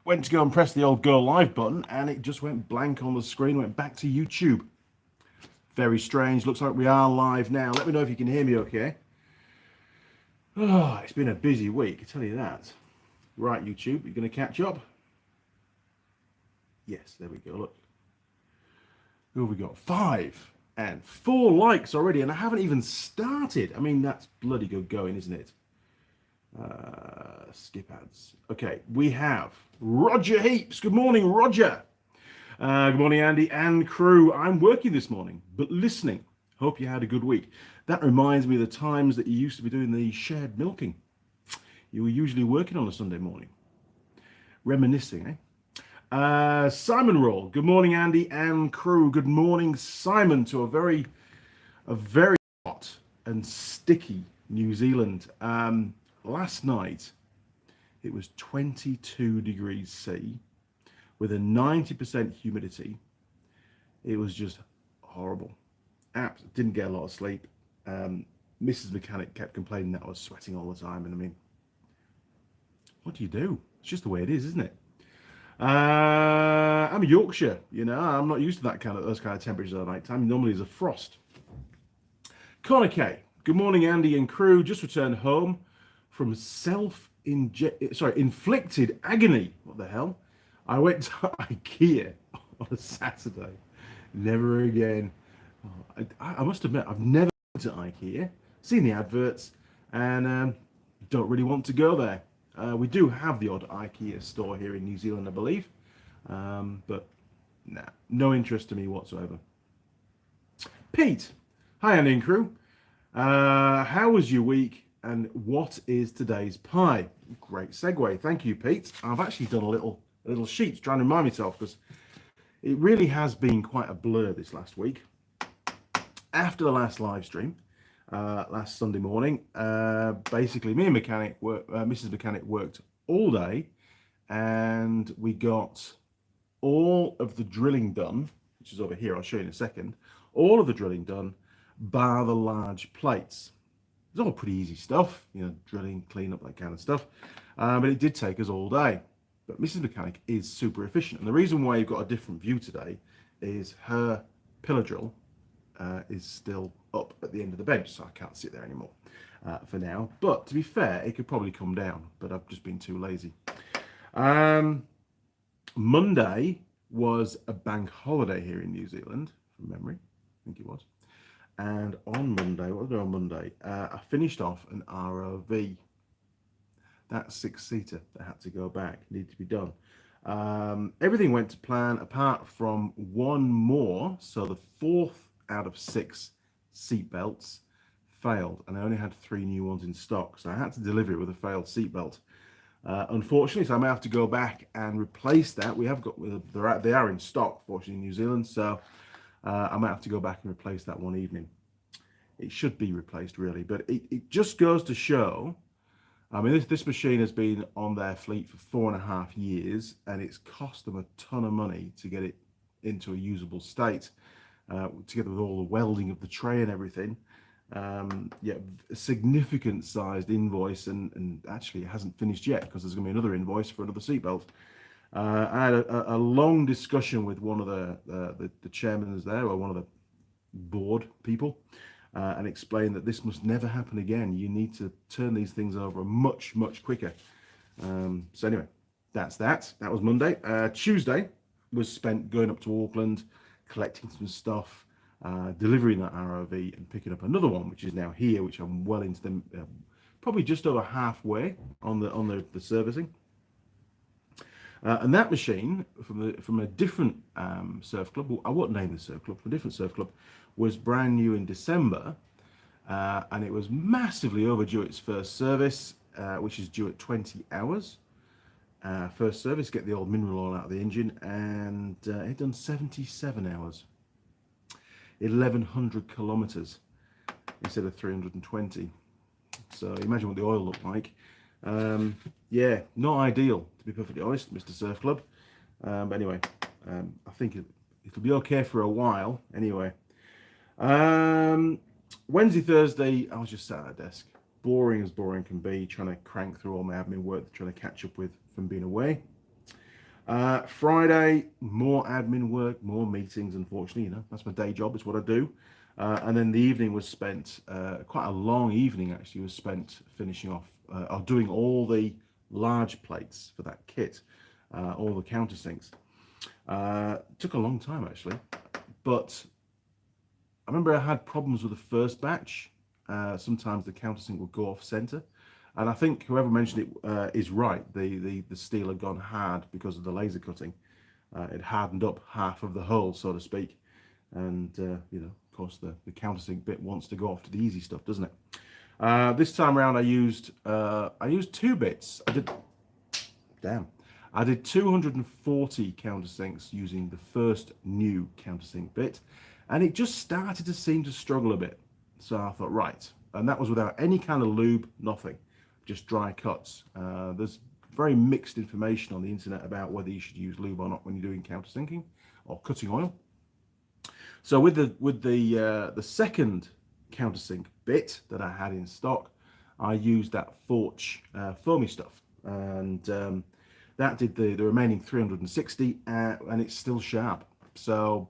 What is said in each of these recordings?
went to go and press the old Go Live button, and it just went blank on the screen, went back to YouTube. Very strange. Looks like we are live now. Let me know if you can hear me okay. Oh, it's been a busy week, I tell you that. Right, YouTube, you're going to catch up? Yes, there we go, look. Who have we got? 5 and 4 likes already, and I haven't even started. I mean, that's bloody good going, isn't it? Skip ads. Okay, we have Roger Heaps. Good morning, Roger. Good morning, Andy and crew. I'm working this morning, but listening. Hope you had a good week. That reminds me of the times that you used to be doing the shared milking. You were usually working on a Sunday morning. Reminiscing, eh? Simon Roll. Good morning, Andy and crew. Good morning, Simon, to a very hot and sticky New Zealand. Last night, it was 22 degrees C with a 90% humidity. It was just horrible. Didn't get a lot of sleep. Mrs. Mechanic kept complaining that I was sweating all the time. And I mean, what do you do? It's just the way it is, isn't it? I'm a Yorkshire, you know. I'm not used to those kind of temperatures at night time. Normally there's a frost. Connor K. Good morning, Andy and crew. Just returned home from inflicted agony. What the hell? I went to IKEA on a Saturday. Never again. I must admit, I've never been to IKEA. Seen the adverts, and don't really want to go there. We do have the odd IKEA store here in New Zealand, I believe, but nah, no interest to me whatsoever. Pete, hi Andy and crew. How was your week? And what is today's pie? Great segue. Thank you, Pete. I've actually done a little sheet trying to remind myself, because it really has been quite a blur this last week. After the last live stream, last Sunday morning, basically me and Mrs. Mechanic worked all day, and we got all of the drilling done, which is over here. I'll show you in a second. All of the drilling done, bar the large plates. It's all pretty easy stuff, you know, drilling, clean up, that kind of stuff. But it did take us all day. But Mrs. Mechanic is super efficient. And the reason why you've got a different view today is her pillar drill is still up at the end of the bench, so I can't sit there anymore for now. But to be fair, it could probably come down, but I've just been too lazy. Monday was a bank holiday here in New Zealand, from memory. I think it was. And on Monday, what did I do on Monday? I finished off an ROV. That 6-seater that had to go back, needed to be done. Everything went to plan apart from one more. So the 4th out of 6 seat belts failed, and I only had 3 new ones in stock. So I had to deliver it with a failed seat belt. Unfortunately, so I may have to go back and replace that. We have got, they are in stock, fortunately, in New Zealand. So I might have to go back and replace that one evening. It should be replaced, really, but it just goes to show. I mean, this machine has been on their fleet for 4.5 years, and it's cost them a ton of money to get it into a usable state, together with all the welding of the tray and everything. Yeah, a significant sized invoice, and actually it hasn't finished yet, because there's going to be another invoice for another seatbelt. I had a long discussion with one of the chairmen there, or one of the board people, and explained that this must never happen again. You need to turn these things over much quicker. So anyway, that was Monday. Tuesday was spent going up to Auckland, collecting some stuff, delivering that ROV, and picking up another one, which is now here, which I'm well into them, probably just over halfway on the servicing. And that machine from a different surf club, I won't name the surf club, from a different surf club, was brand new in December, and it was massively overdue its first service, which is due at 20 hours. First service, get the old mineral oil out of the engine, and it done 77 hours, 1,100 kilometers instead of 320. So imagine what the oil looked like. Yeah, not ideal, to be perfectly honest, Mr. Surf Club. But anyway, I think it'll be okay for a while. Anyway, Wednesday, Thursday, I was just sat at a desk, boring as boring can be, trying to crank through all my admin work, trying to catch up with from being away. Friday, more admin work, more meetings, unfortunately. You know, that's my day job, it's what I do. And then the evening was spent, quite a long evening actually, was spent finishing off, or doing all the large plates for that kit, all the countersinks. Took a long time actually, but I remember I had problems with the first batch. Sometimes the countersink would go off center. And I think whoever mentioned it is right. The steel had gone hard because of the laser cutting. It hardened up half of the hull, so to speak. And, you know, of course, the countersink bit wants to go off to the easy stuff, doesn't it? This time around, I used 2 bits. I did 240 countersinks using the first new countersink bit, and it just started to seem to struggle a bit. So I thought, right, and that was without any kind of lube, nothing, just dry cuts. There's very mixed information on the internet about whether you should use lube or not when you're doing countersinking or cutting oil. So with the second countersink bit that I had in stock, I used that Forge foamy stuff, and that did the remaining 360, and it's still sharp. So,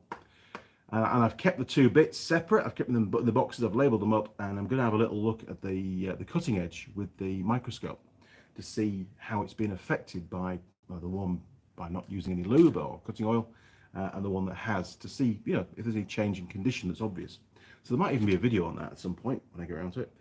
and I've kept the 2 bits separate. I've kept them in the boxes. I've labelled them up, and I'm going to have a little look at the cutting edge with the microscope to see how it's been affected by the one by not using any lube or cutting oil, and the one that has, to see, you know, if there's any change in condition that's obvious. So there might even be a video on that at some point when I get around to it.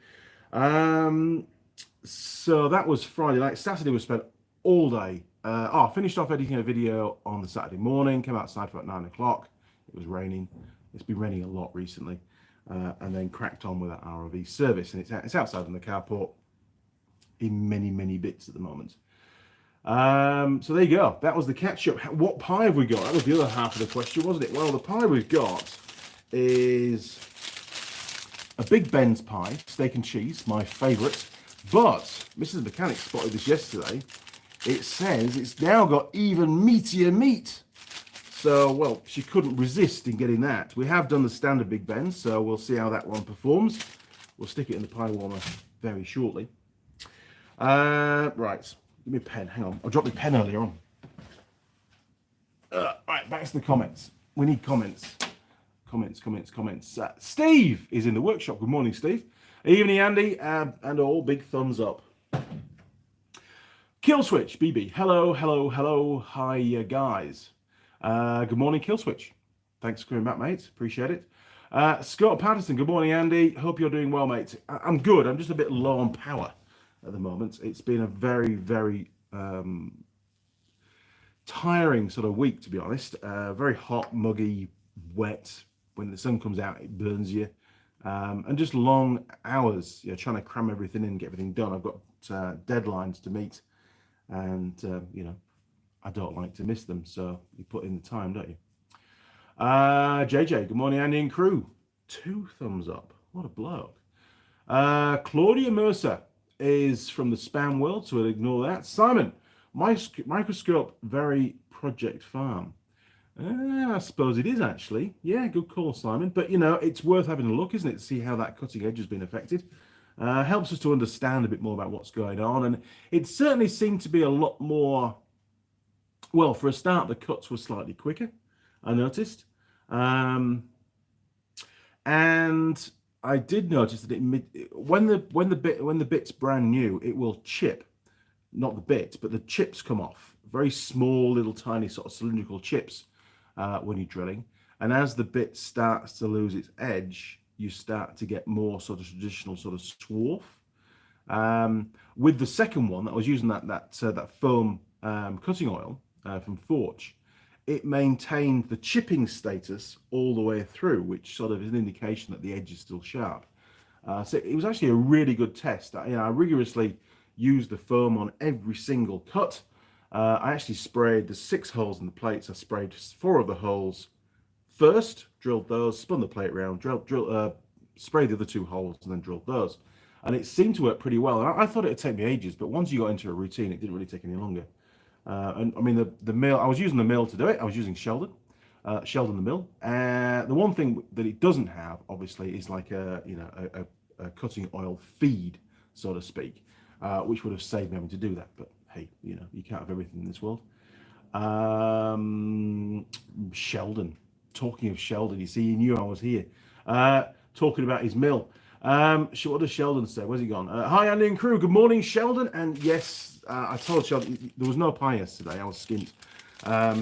So that was Friday night. Saturday was spent all day. I finished off editing a video on the Saturday morning, came outside for about 9 o'clock. It was raining. It's been raining a lot recently. And then cracked on with that ROV service. And it's outside in the carport in many bits at the moment. So there you go. That was the catch-up. What pie have we got? That was the other half of the question, wasn't it? Well, the pie we've got is a Big Ben's pie, steak and cheese, my favourite. But Mrs. Mechanic spotted this yesterday. It says it's now got even meatier meat. So, well, she couldn't resist in getting that. We have done the standard Big Ben, so we'll see how that one performs. We'll stick it in the pie warmer very shortly. Right, give me a pen. Hang on, I dropped my pen earlier on. Right, back to the comments. We need comments. Comments. Steve is in the workshop. Good morning, Steve. Evening, Andy, and all. Big thumbs up. Killswitch, BB. Hello. Hi, guys. Good morning, Killswitch. Thanks for coming back, mate. Appreciate it. Scott Patterson. Good morning, Andy. Hope you're doing well, mate. I'm good. I'm just a bit low on power at the moment. It's been a very tiring sort of week, to be honest. Very hot, muggy, wet. When the sun comes out, it burns you. And just long hours, you know, trying to cram everything in and get everything done. I've got deadlines to meet, and you know, I don't like to miss them, so you put in the time, don't you? JJ, good morning, Andy and crew. 2 thumbs up. What a bloke. Claudia Mercer is from the spam world, so we'll ignore that. Simon, microscope, very project farm. I suppose it is actually. Yeah, good call, Simon. But, you know, it's worth having a look, isn't it, to see how that cutting edge has been affected. Helps us to understand a bit more about what's going on. And it certainly seemed to be a lot more, well, for a start, the cuts were slightly quicker, I noticed. And I did notice that when the bit's brand new, it will chip. Not the bit, but the chips come off. Very small, little tiny sort of cylindrical chips when you're drilling. And as the bit starts to lose its edge, you start to get more sort of traditional sort of swarf. With the second one, that I was using that foam cutting oil from Forge, it maintained the chipping status all the way through, which sort of is an indication that the edge is still sharp. So it was actually a really good test. I rigorously used the foam on every single cut. I actually sprayed the 6 holes in the plates. I sprayed 4 of the holes first, drilled those, spun the plate around, sprayed the other 2 holes, and then drilled those. And it seemed to work pretty well. And I thought it would take me ages, but once you got into a routine, it didn't really take any longer. And I mean, the mill, I was using the mill to do it. I was using Sheldon the mill. The one thing that it doesn't have, obviously, is like a cutting oil feed, so to speak, which would have saved me having to do that. But hey, you know, you can't have everything in this world. Sheldon. Talking of Sheldon, you see, he knew I was here. Talking about his mill. What does Sheldon say? Where's he gone? Hi, Andy and crew. Good morning, Sheldon. And yes, I told Sheldon there was no pie yesterday. I was skint. Or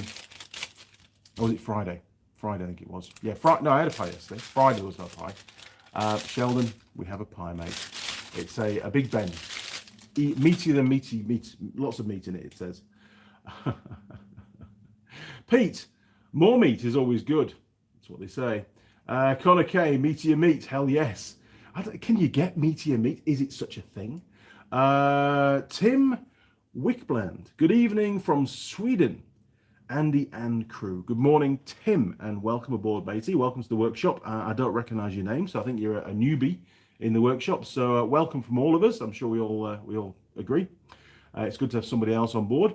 was it Friday? Friday, I think it was. Yeah, Friday. No, I had a pie yesterday. Friday was no pie. Sheldon, we have a pie, mate. It's a Big Ben. Meatier than meat. Lots of meat in it, it says. Pete, more meat is always good. That's what they say. Connor K, Meatier Meat. Hell yes. Can you get Meatier Meat? Is it such a thing? Tim Wickbland. Good evening from Sweden. Andy and crew. Good morning, Tim, and welcome aboard, matey. Welcome to the workshop. I don't recognise your name, so I think you're a newbie in the workshop. So welcome from all of us. I'm sure we all agree. It's good to have somebody else on board.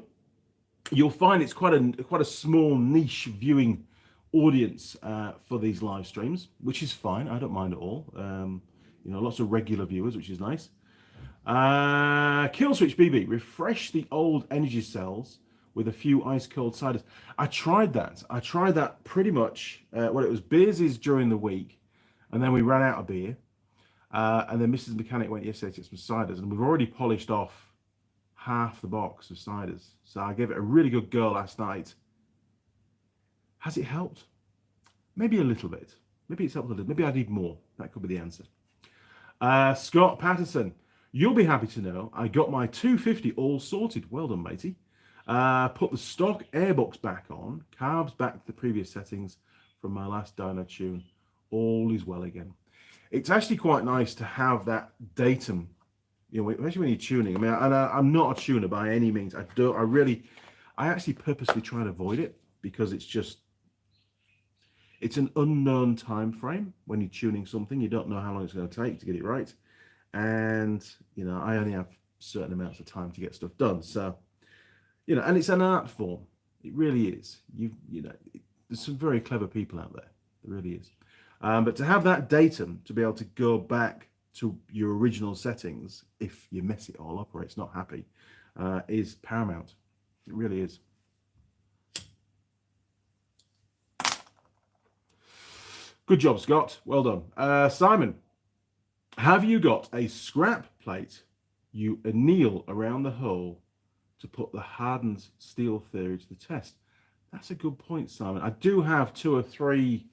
You'll find it's quite a small niche viewing audience for these live streams, which is fine. I don't mind at all. Lots of regular viewers, which is nice. Kill Switch BB, refresh the old energy cells with a few ice cold ciders. I tried that pretty much. It was beers during the week, and then we ran out of beer. And then Mrs. Mechanic went yesterday to get some ciders, and we've already polished off half the box of ciders. So I gave it a really good go last night. Has it helped? Maybe a little bit. Maybe it's helped a little. Maybe I need more. That could be the answer. Scott Patterson, you'll be happy to know I got my 250 all sorted. Well done, matey. Put the stock airbox back on, carbs back to the previous settings from my last dyno tune. All is well again. It's actually quite nice to have that datum, especially when you're tuning. I mean, I'm not a tuner by any means. I actually purposely try and avoid it because it's an unknown time frame when you're tuning something. You don't know how long it's going to take to get it right. And, I only have certain amounts of time to get stuff done. So, and it's an art form. It really is. There's some very clever people out there. There really is. But to have that datum to be able to go back to your original settings, if you mess it all up or it's not happy, is paramount. It really is. Good job, Scott. Well done. Simon, have you got a scrap plate you anneal around the hole to put the hardened steel theory to the test? That's a good point, Simon. I do have 2 or 3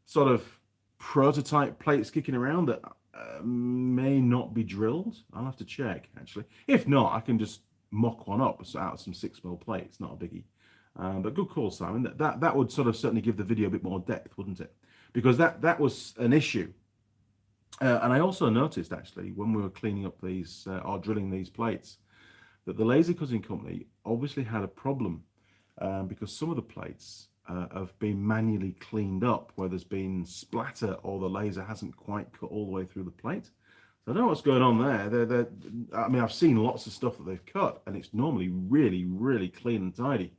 sort of prototype plates kicking around that may not be drilled. I'll have to check, actually. If not, I can just mock one up out of some 6mm plates. Not a biggie. But good call, Simon. That would sort of certainly give the video a bit more depth, wouldn't it? Because that was an issue. And I also noticed, actually, when we were cleaning up these or drilling these plates, that the laser cutting company obviously had a problem because some of the plates have been manually cleaned up where there's been splatter or the laser hasn't quite cut all the way through the plate. So I don't know what's going on there. I've seen lots of stuff that they've cut and it's normally really, really clean and tidy.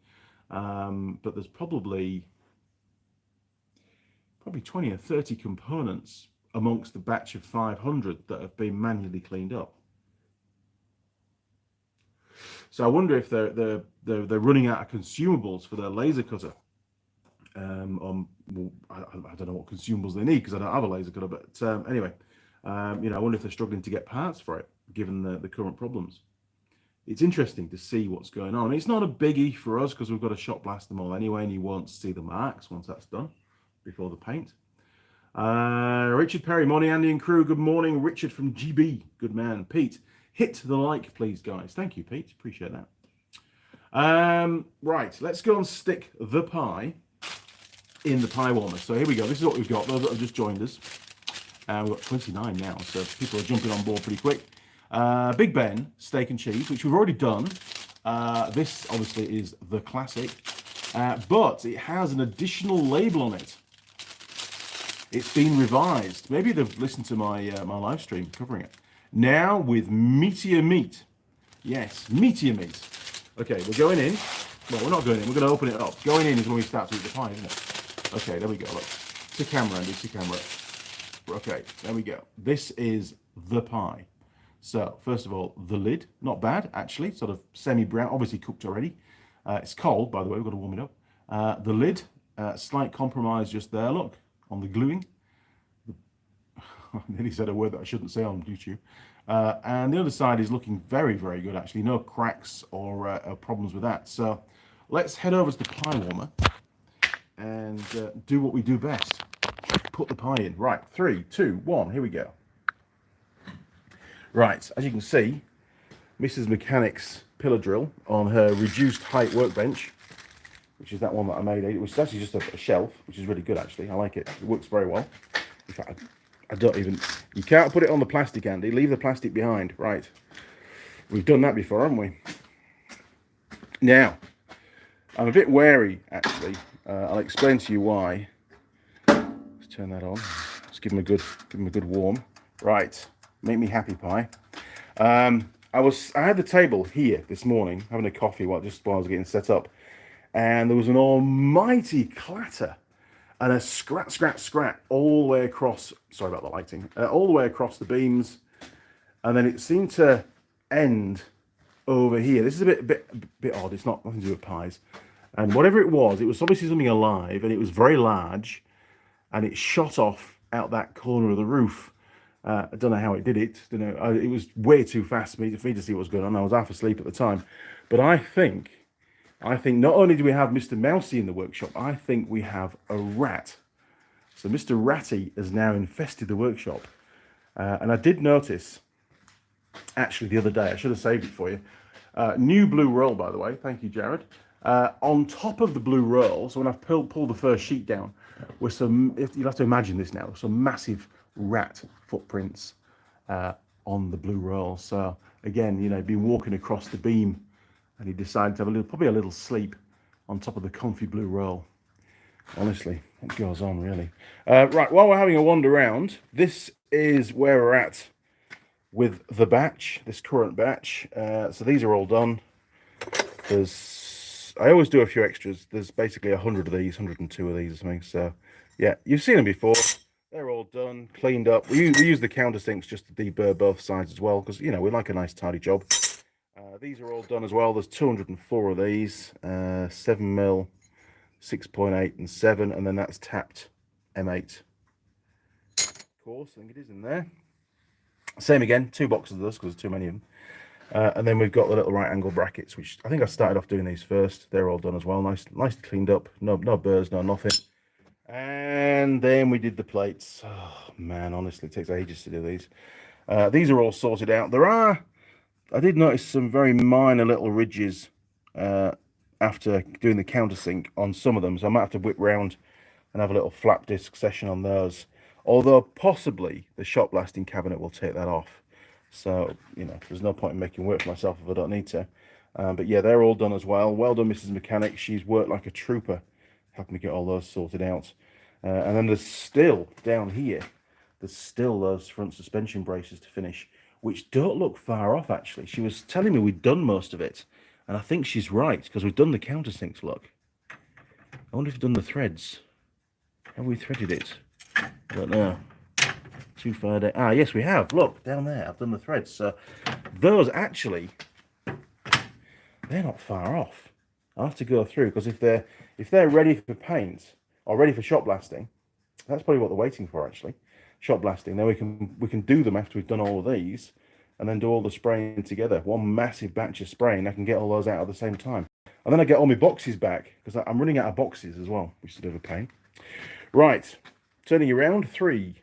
But there's probably 20 or 30 components amongst the batch of 500 that have been manually cleaned up. So I wonder if they're running out of consumables for their laser cutter. I don't know what consumables they need because I don't have a laser cutter. But anyway, I wonder if they're struggling to get parts for it, given the current problems. It's interesting to see what's going on. It's not a biggie for us because we've got to shot blast them all anyway, and you won't see the marks once that's done before the paint. Richard Perry, morning, Andy and crew. Good morning, Richard from GB. Good man. Pete, hit the like, please, guys. Thank you, Pete. Appreciate that. Right, let's go and stick the pie in the pie warmer. So here we go. This is what we've got. Those that have just joined us. We've got 29 now, so people are jumping on board pretty quick. Big Ben steak and cheese, which we've already done. This obviously is the classic, but it has an additional label on it. It's been revised. Maybe they've listened to my my live stream covering it. Now with Meatier Meat. Yes, Meatier Meat. Okay, we're going in. Well, we're not going in. We're going to open it up. Going in is when we start to eat the pie, isn't it? Okay, there we go. Look, to camera, Andy. To camera. Okay, there we go. This is the pie. So, first of all, the lid. Not bad, actually. Sort of semi-brown. Obviously cooked already. It's cold, by the way, we've got to warm it up. The lid, slight compromise just there, look, on the gluing. I nearly said a word that I shouldn't say on YouTube. And the other side is looking very, very good, actually. No cracks or problems with that. So let's head over to the pie warmer and do what we do best. Put the pie in. Right, 3, 2, 1, here we go. Right, as you can see, Mrs. Mechanic's pillar drill on her reduced height workbench, which is that one that I made. It was actually just a shelf, which is really good, actually. I like it. It works very well. In fact, I don't even... You can't put it on the plastic, Andy. Leave the plastic behind. Right. We've done that before, haven't we? Now, I'm a bit wary, actually. I'll explain to you why. Let's turn that on. Let's give him a good warm. Right. Make me happy, pie. I had the table here this morning, having a coffee while I was getting set up. And there was an almighty clatter and a scrat all the way across. Sorry about the lighting. All the way across the beams, and then it seemed to end over here. This is a bit odd. It's not nothing to do with pies. And whatever it was obviously something alive, and it was very large, and it shot off out that corner of the roof. I don't know how it did it. It was way too fast for me to see what was going on. I was half asleep at the time, but I think not only do we have Mr. Mousy in the workshop, I think we have a rat. So Mr. Ratty has now infested the workshop. And I did notice, actually the other day, I should have saved it for you. New blue roll, by the way. Thank you, Jared. On top of the blue roll, so when I've pulled the first sheet down, with some, you'll have to imagine this now, some massive rat footprints on the blue roll. So again, been walking across the beam, and he decided to have probably a little sleep on top of the comfy blue roll. Honestly, it goes on, really. Right, while we're having a wander around, this is where we're at with the batch, this current batch. So these are all done. I always do a few extras. There's basically 100 of these, 102 of these or something. So, yeah, you've seen them before. They're all done, cleaned up. We use the countersinks just to deburr both sides as well, because, we like a nice tidy job. These are all done as well. There's 204 of these, 7mm, 6.8 and 7, and then that's tapped M8. Of course, I think it is in there. Same again, 2 boxes of those because there's too many of them. And then we've got the little right angle brackets, which I think I started off doing these first. They're all done as well, nice cleaned up. No burrs, no nothing. And then we did the plates. Oh man, honestly, it takes ages to do these. These are all sorted out. I did notice some very minor little ridges after doing the countersink on some of them, so I might have to whip round and have a little flap disc session on those. Although possibly the shot blasting cabinet will take that off. So, there's no point in making work for myself if I don't need to. But yeah, they're all done as well. Well done, Mrs. Mechanic. She's worked like a trooper, helping me get all those sorted out. And then there's still, down here, there's still those front suspension braces to finish, which don't look far off, actually. She was telling me we'd done most of it, and I think she's right, because we've done the countersinks, look. I wonder if we've done the threads. Have we threaded it? I don't know. Too far down. Ah, yes, we have. Look, down there, I've done the threads. So those, actually, they're not far off. I'll have to go through, because if they're ready for paint, or ready for shot blasting, that's probably what they're waiting for, actually. Shot blasting. Then we can do them after we've done all of these, and then do all the spraying together. One massive batch of spraying. I can get all those out at the same time, and then I get all my boxes back, because I'm running out of boxes as well, which is a bit of a pain. Right, turning around. 3,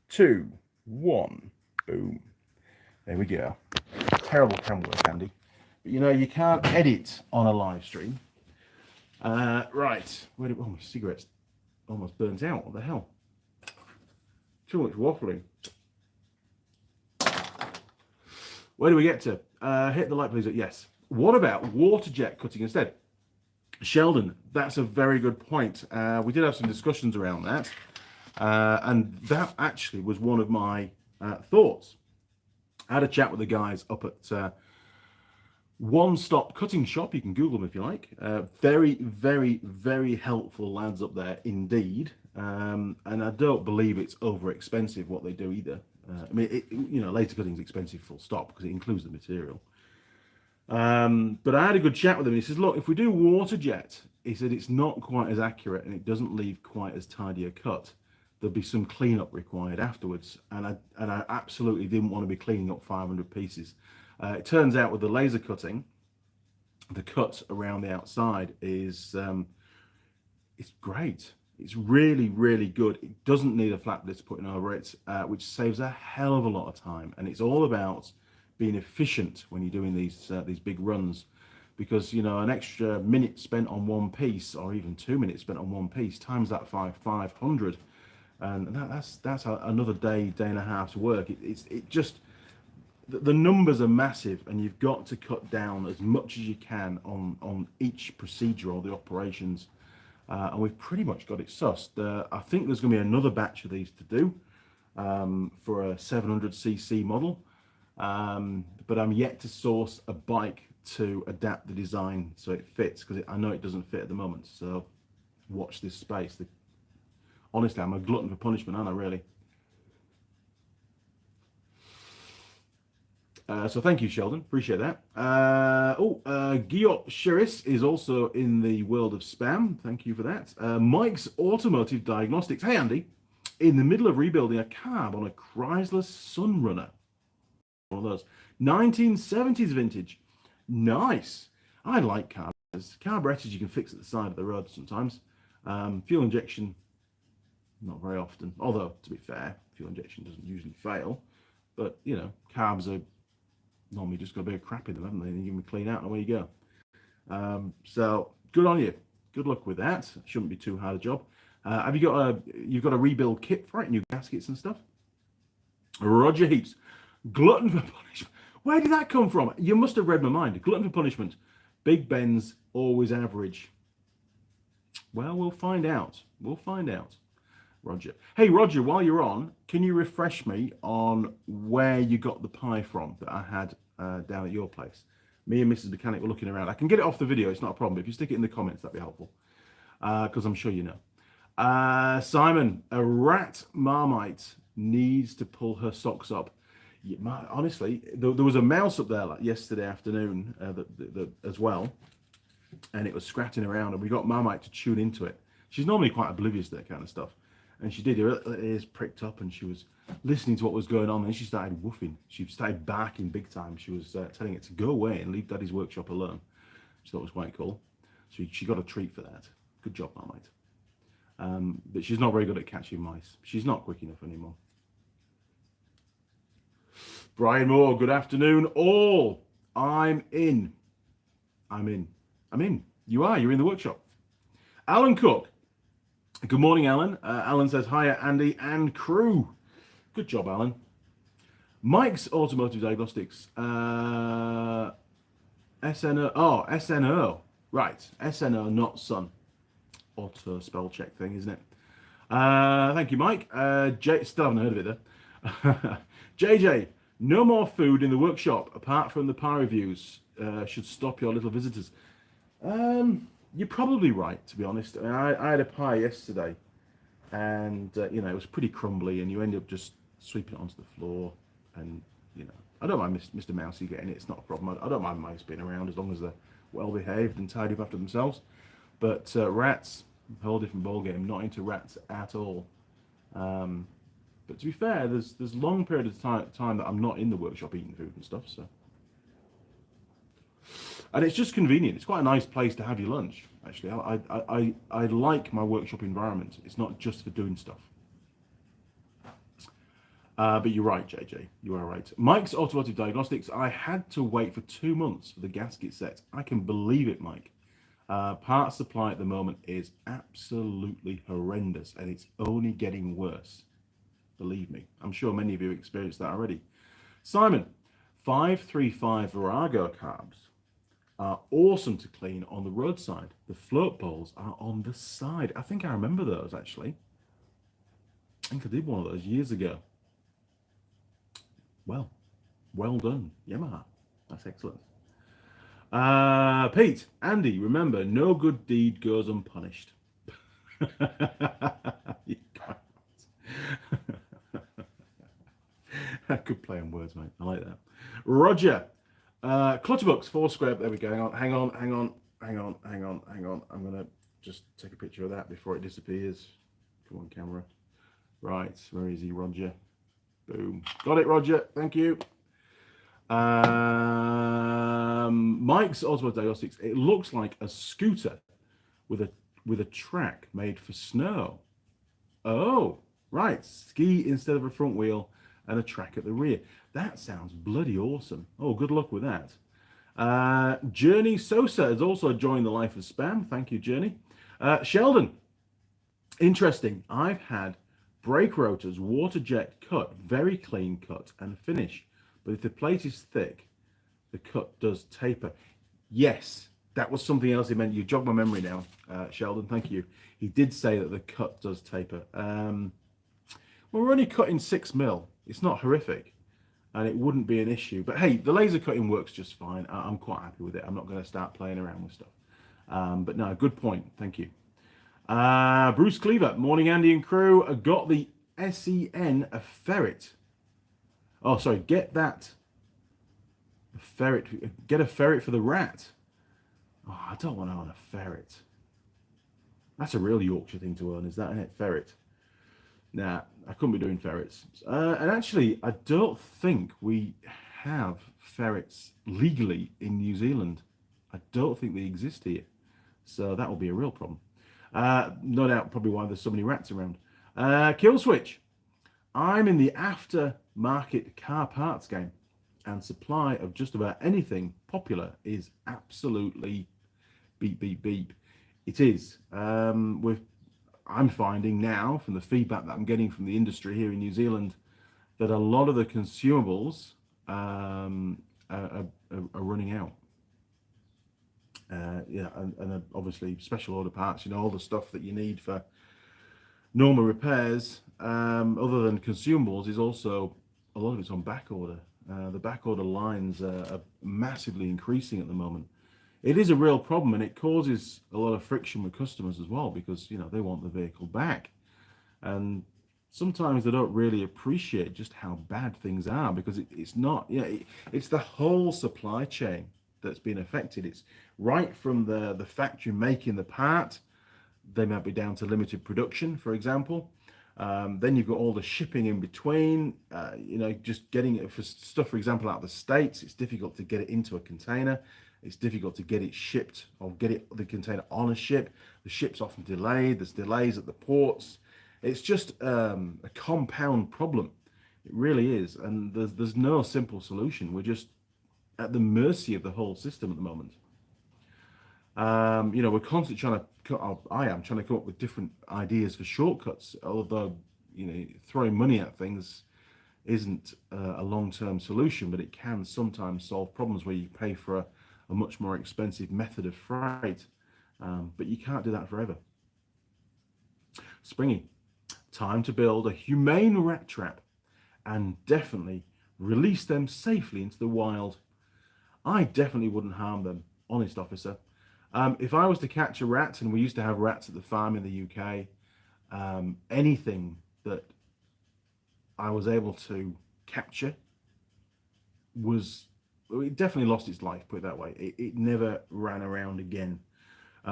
2, 1, boom. There we go. Terrible camera work, Andy. But you can't edit on a live stream. Right, oh, my cigarette's almost burnt out. What the hell? Too much waffling. Where do we get to? Hit the like, please. Yes. What about water jet cutting instead? Sheldon, that's a very good point. We did have some discussions around that. And that actually was one of my thoughts. I had a chat with the guys up at One Stop Cutting Shop. You can Google them if you like. Very, very, very helpful lads up there indeed. And I don't believe it's over expensive what they do either. I mean, laser cutting is expensive full stop because it includes the material. But I had a good chat with him. He says, look, if we do water jet, he said it's not quite as accurate and it doesn't leave quite as tidy a cut. There'll be some cleanup required afterwards. And I absolutely didn't want to be cleaning up 500 pieces. It turns out with the laser cutting, the cut around the outside is it's great. It's really, really good. It doesn't need a flap list putting over it, which saves a hell of a lot of time. And it's all about being efficient when you're doing these big runs, because an extra minute spent on one piece, or even 2 minutes spent on one piece, times that 500, and that's another day and a half's work. It just the numbers are massive, and you've got to cut down as much as you can on each procedure or the operations. And we've pretty much got it sussed. I think there's going to be another batch of these to do for a 700cc model. But I'm yet to source a bike to adapt the design so it fits, because I know it doesn't fit at the moment. So watch this space. Honestly, I'm a glutton for punishment, aren't I, really? So thank you, Sheldon. Appreciate that. Giot Shiris is also in the world of spam. Thank you for that. Mike's Automotive Diagnostics. Hey, Andy. In the middle of rebuilding a carb on a Chrysler Sunrunner. One of those. 1970s vintage. Nice. I like carbs. Carburetors you can fix at the side of the road sometimes. Fuel injection, not very often. Although, to be fair, fuel injection doesn't usually fail. But, carbs are normally just got a bit of crap in them, haven't they? And you can clean out and away you go. So good on you. Good luck with that. Shouldn't be too hard a job. Have you got you've got a rebuild kit for it, new gaskets and stuff? Roger Heaps. Glutton for punishment. Where did that come from? You must have read my mind. Glutton for punishment. Big Ben's always average. Well, we'll find out. We'll find out. Roger. Hey, Roger, while you're on, can you refresh me on where you got the pie from that I had down at your place? Me and Mrs. Mechanic were looking around. I can get it off the video. It's not a problem. If you stick it in the comments, that'd be helpful, because I'm sure you know. Simon, a rat Marmite needs to pull her socks up. Yeah, honestly, there was a mouse up there yesterday afternoon as well, and it was scratching around, and we got Marmite to tune into it. She's normally quite oblivious to that kind of stuff. And she did, her ears pricked up, and she was listening to what was going on, and she started woofing. She started barking big time. She was telling it to go away and leave Daddy's workshop alone. She thought it was quite cool. So she got a treat for that. Good job, Marmite. But she's not very good at catching mice. She's not quick enough anymore. Brian Moore, good afternoon, all. I'm in. You are. You're in the workshop. Alan Cook. Good morning, Alan. Alan says, hiya, Andy and crew. Good job, Alan. Mike's Automotive Diagnostics. SNO. Oh, SNO. Right. SNO, not Sun. Auto spell check thing, isn't it? Thank you, Mike. Still haven't heard of it, though. JJ, no more food in the workshop apart from the pie reviews. Should stop your little visitors. You're probably right, to be honest. I had a pie yesterday, and it was pretty crumbly, and you end up just sweeping it onto the floor. And I don't mind Mr. Mousey getting it; it's not a problem. I don't mind mice being around as long as they're well behaved and tidy up after themselves. But rats, a whole different ballgame. Not into rats at all. But to be fair, there's long periods of time that I'm not in the workshop eating food and stuff. So. And it's just convenient. It's quite a nice place to have your lunch, actually. I like my workshop environment. It's not just for doing stuff. But you're right, JJ. You are right. Mike's Automotive Diagnostics. I had to wait for 2 months for the gasket set. I can believe it, Mike. Part supply at the moment is absolutely horrendous, and it's only getting worse. Believe me. I'm sure many of you have experienced that already. Simon, 535 Virago carbs are awesome to clean on the roadside. The float bowls are on the side. I think I remember those, actually. I think I did one of those years ago. Well done, Yamaha. That's excellent. Pete, Andy, remember, no good deed goes unpunished. You can't. Good play on words, mate. I like that. Roger, Clutterbucks, 4 square. There we go. Hang on. I'm going to just take a picture of that before it disappears. Come on, camera. Right, where is he, Roger? Boom. Got it, Roger. Thank you. Mike's Osmo Diagnostics. It looks like a scooter with a track made for snow. Oh, right. Ski instead of a front wheel and a track at the rear. That sounds bloody awesome. Oh, good luck with that. Journey Sosa has also joined the Life of Spam. Thank you, Journey. Sheldon, interesting. I've had brake rotors, water jet cut, very clean cut and finish. But if the plate is thick, the cut does taper. Yes, that was something else he meant. You jogged my memory now, Sheldon. Thank you. He did say that the cut does taper. Well, we're only cutting 6mm. It's not horrific, and it wouldn't be an issue. But hey, the laser cutting works just fine. I'm quite happy with it. I'm not going to start playing around with stuff. But no, good point. Thank you. Bruce Cleaver, morning, Andy and crew. Got the SEN a ferret. Oh, sorry. Get that. A ferret. Get a ferret for the rat. Oh, I don't want to own a ferret. That's a real Yorkshire thing to own, is that, isn't it? Ferret. Nah, I couldn't be doing ferrets. And actually, I don't think we have ferrets legally in New Zealand. I don't think they exist here. So that will be a real problem. No doubt probably why there's so many rats around. Kill Switch. I'm in the aftermarket car parts game, and supply of just about anything popular is absolutely beep, beep, beep. It is. I'm finding now from the feedback that I'm getting from the industry here in New Zealand that a lot of the consumables are running out. Yeah, and obviously special order parts, you know, all the stuff that you need for normal repairs, other than consumables, is also, a lot of it's on back order. The back order lines are massively increasing at the moment. It is a real problem, and it causes a lot of friction with customers as well, because, you know, they want the vehicle back. And sometimes they don't really appreciate just how bad things are, because it's not, it's the whole supply chain that's been affected. It's right from the factory making the part. They might be down to limited production, for example. Then you've got all the shipping in between, you know, just getting it for stuff, for example, out of the States. It's difficult to get it into a container. It's difficult to get it shipped or get the container on a ship. The ship's often delayed. There's delays at the ports. It's just a compound problem. It really is. And there's no simple solution. We're just at the mercy of the whole system at the moment. You know, we're constantly trying to I am trying to come up with different ideas for shortcuts, although, you know, throwing money at things isn't a long-term solution, but it can sometimes solve problems where you pay for a much more expensive method of freight. But you can't do that forever. Springy, time to build a humane rat trap and definitely release them safely into the wild. I definitely wouldn't harm them, honest officer. If I was to catch a rat, and we used to have rats at the farm in the UK, anything that I was able to capture it definitely lost its life, put it that way. It never ran around again.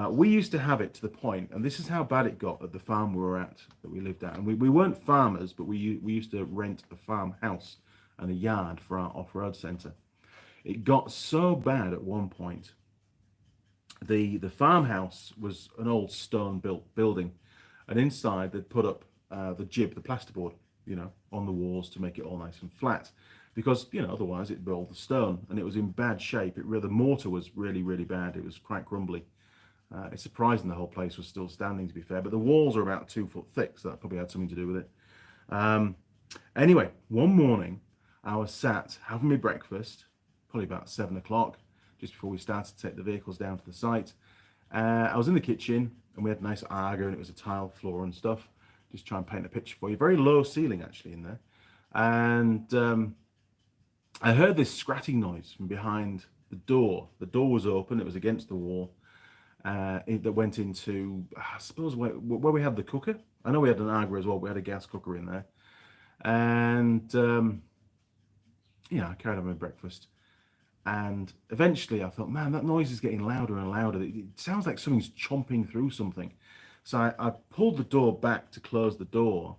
We used to have it to the point, and this is how bad it got at the farm we were at, that we lived at. And we weren't farmers, but we used to rent a farmhouse and a yard for our off-road centre. It got so bad at one point. The farmhouse was an old stone-built building, and inside they'd put up the plasterboard, you know, on the walls to make it all nice and flat, because, you know, otherwise it'd be all the stone, and it was in bad shape. The mortar was really, really bad. It was quite crumbly. It's surprising the whole place was still standing, to be fair, but the walls are about 2 foot thick, so that probably had something to do with it. Anyway, one morning I was sat having my breakfast, probably about 7 o'clock, just before we started to take the vehicles down to the site. I was in the kitchen, and we had a nice Aga, and it was a tile floor and stuff. Just try and paint a picture for you. Very low ceiling, actually, in there. And I heard this scratching noise from behind the door. The door was open. It was against the wall. That went into, I suppose, where we had the cooker. I know we had an Aga as well. We had a gas cooker in there. And, yeah, I carried on my breakfast. And eventually I thought, man, that noise is getting louder and louder. It sounds like something's chomping through something. So I pulled the door back to close the door,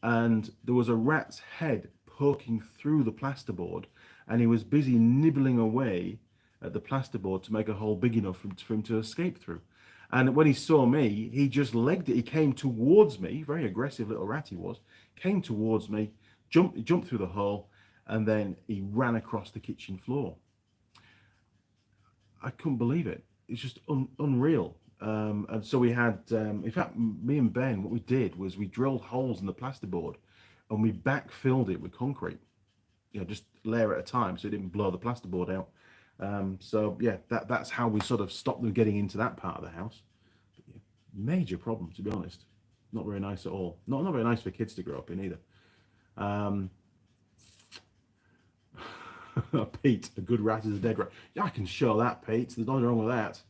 and there was a rat's head poking through the plasterboard, and he was busy nibbling away at the plasterboard to make a hole big enough for him to escape through. And when he saw me, he just legged it. He came towards me, very aggressive little rat he was, came towards me, jumped through the hole, and then he ran across the kitchen floor. I couldn't believe it. It's just unreal. And so we had, in fact, me and Ben, what we did was we drilled holes in the plasterboard and we backfilled it with concrete, just layer at a time so it didn't blow the plasterboard out. So yeah, that's how we sort of stopped them getting into that part of the house. But yeah, major problem, to be honest. Not very nice at all. Not very nice for kids to grow up in either. Pete, a good rat is a dead rat. Yeah, I can show that, Pete. There's nothing wrong with that.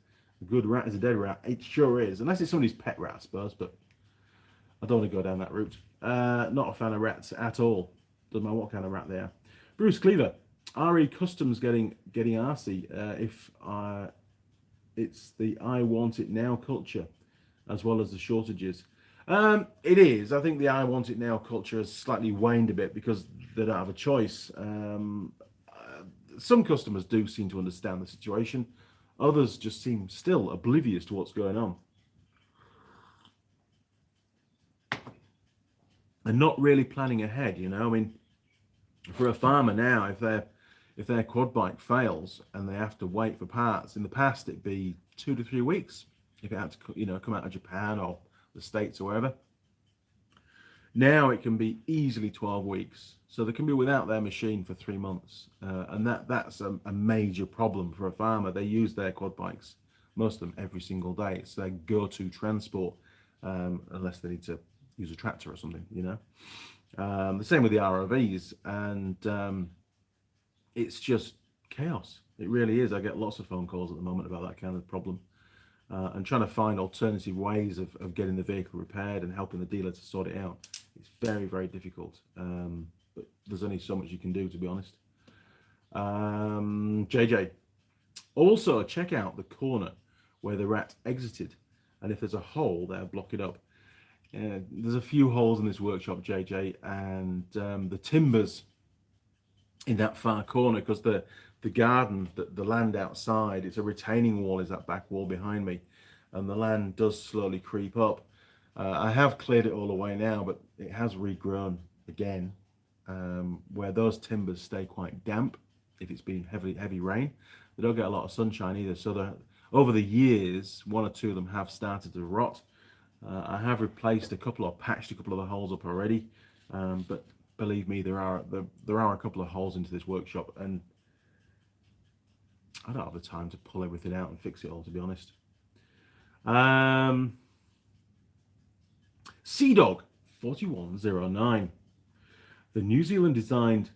A good rat is a dead rat. It sure is. Unless it's somebody's pet rat, I suppose, but I don't want to go down that route. Not a fan of rats at all. Doesn't matter what kind of rat they are. Bruce Cleaver, RE Customs getting arsey if it's the I want it now culture as well as the shortages. It is. I think the I want it now culture has slightly waned a bit because they don't have a choice. Some customers do seem to understand the situation. Others just seem still oblivious to what's going on. And not really planning ahead, I mean, for a farmer now, if their quad bike fails and they have to wait for parts, in the past it'd be 2 to 3 weeks if it had to, come out of Japan or the States or wherever. Now it can be easily 12 weeks. So they can be without their machine for 3 months. And that's a major problem for a farmer. They use their quad bikes, most of them, every single day. It's their go-to transport, unless they need to use a tractor or something, The same with the ROVs. And it's just chaos. It really is. I get lots of phone calls at the moment about that kind of problem. And trying to find alternative ways of getting the vehicle repaired and helping the dealer to sort it out. It's very, very difficult. But there's only so much you can do, to be honest. JJ, also check out the corner where the rat exited. And if there's a hole there, block it up. There's a few holes in this workshop, JJ, and the timbers in that far corner, because the garden, the land outside, it's a retaining wall, is that back wall behind me, and the land does slowly creep up. I have cleared it all away now, but it has regrown again, where those timbers stay quite damp if it's been heavy rain. They don't get a lot of sunshine either, so over the years, 1 or 2 of them have started to rot. I have replaced patched a couple of the holes up already, but believe me, there are a couple of holes into this workshop, and I don't have the time to pull everything out and fix it all, to be honest. Sea Dog 4109. The New Zealand designed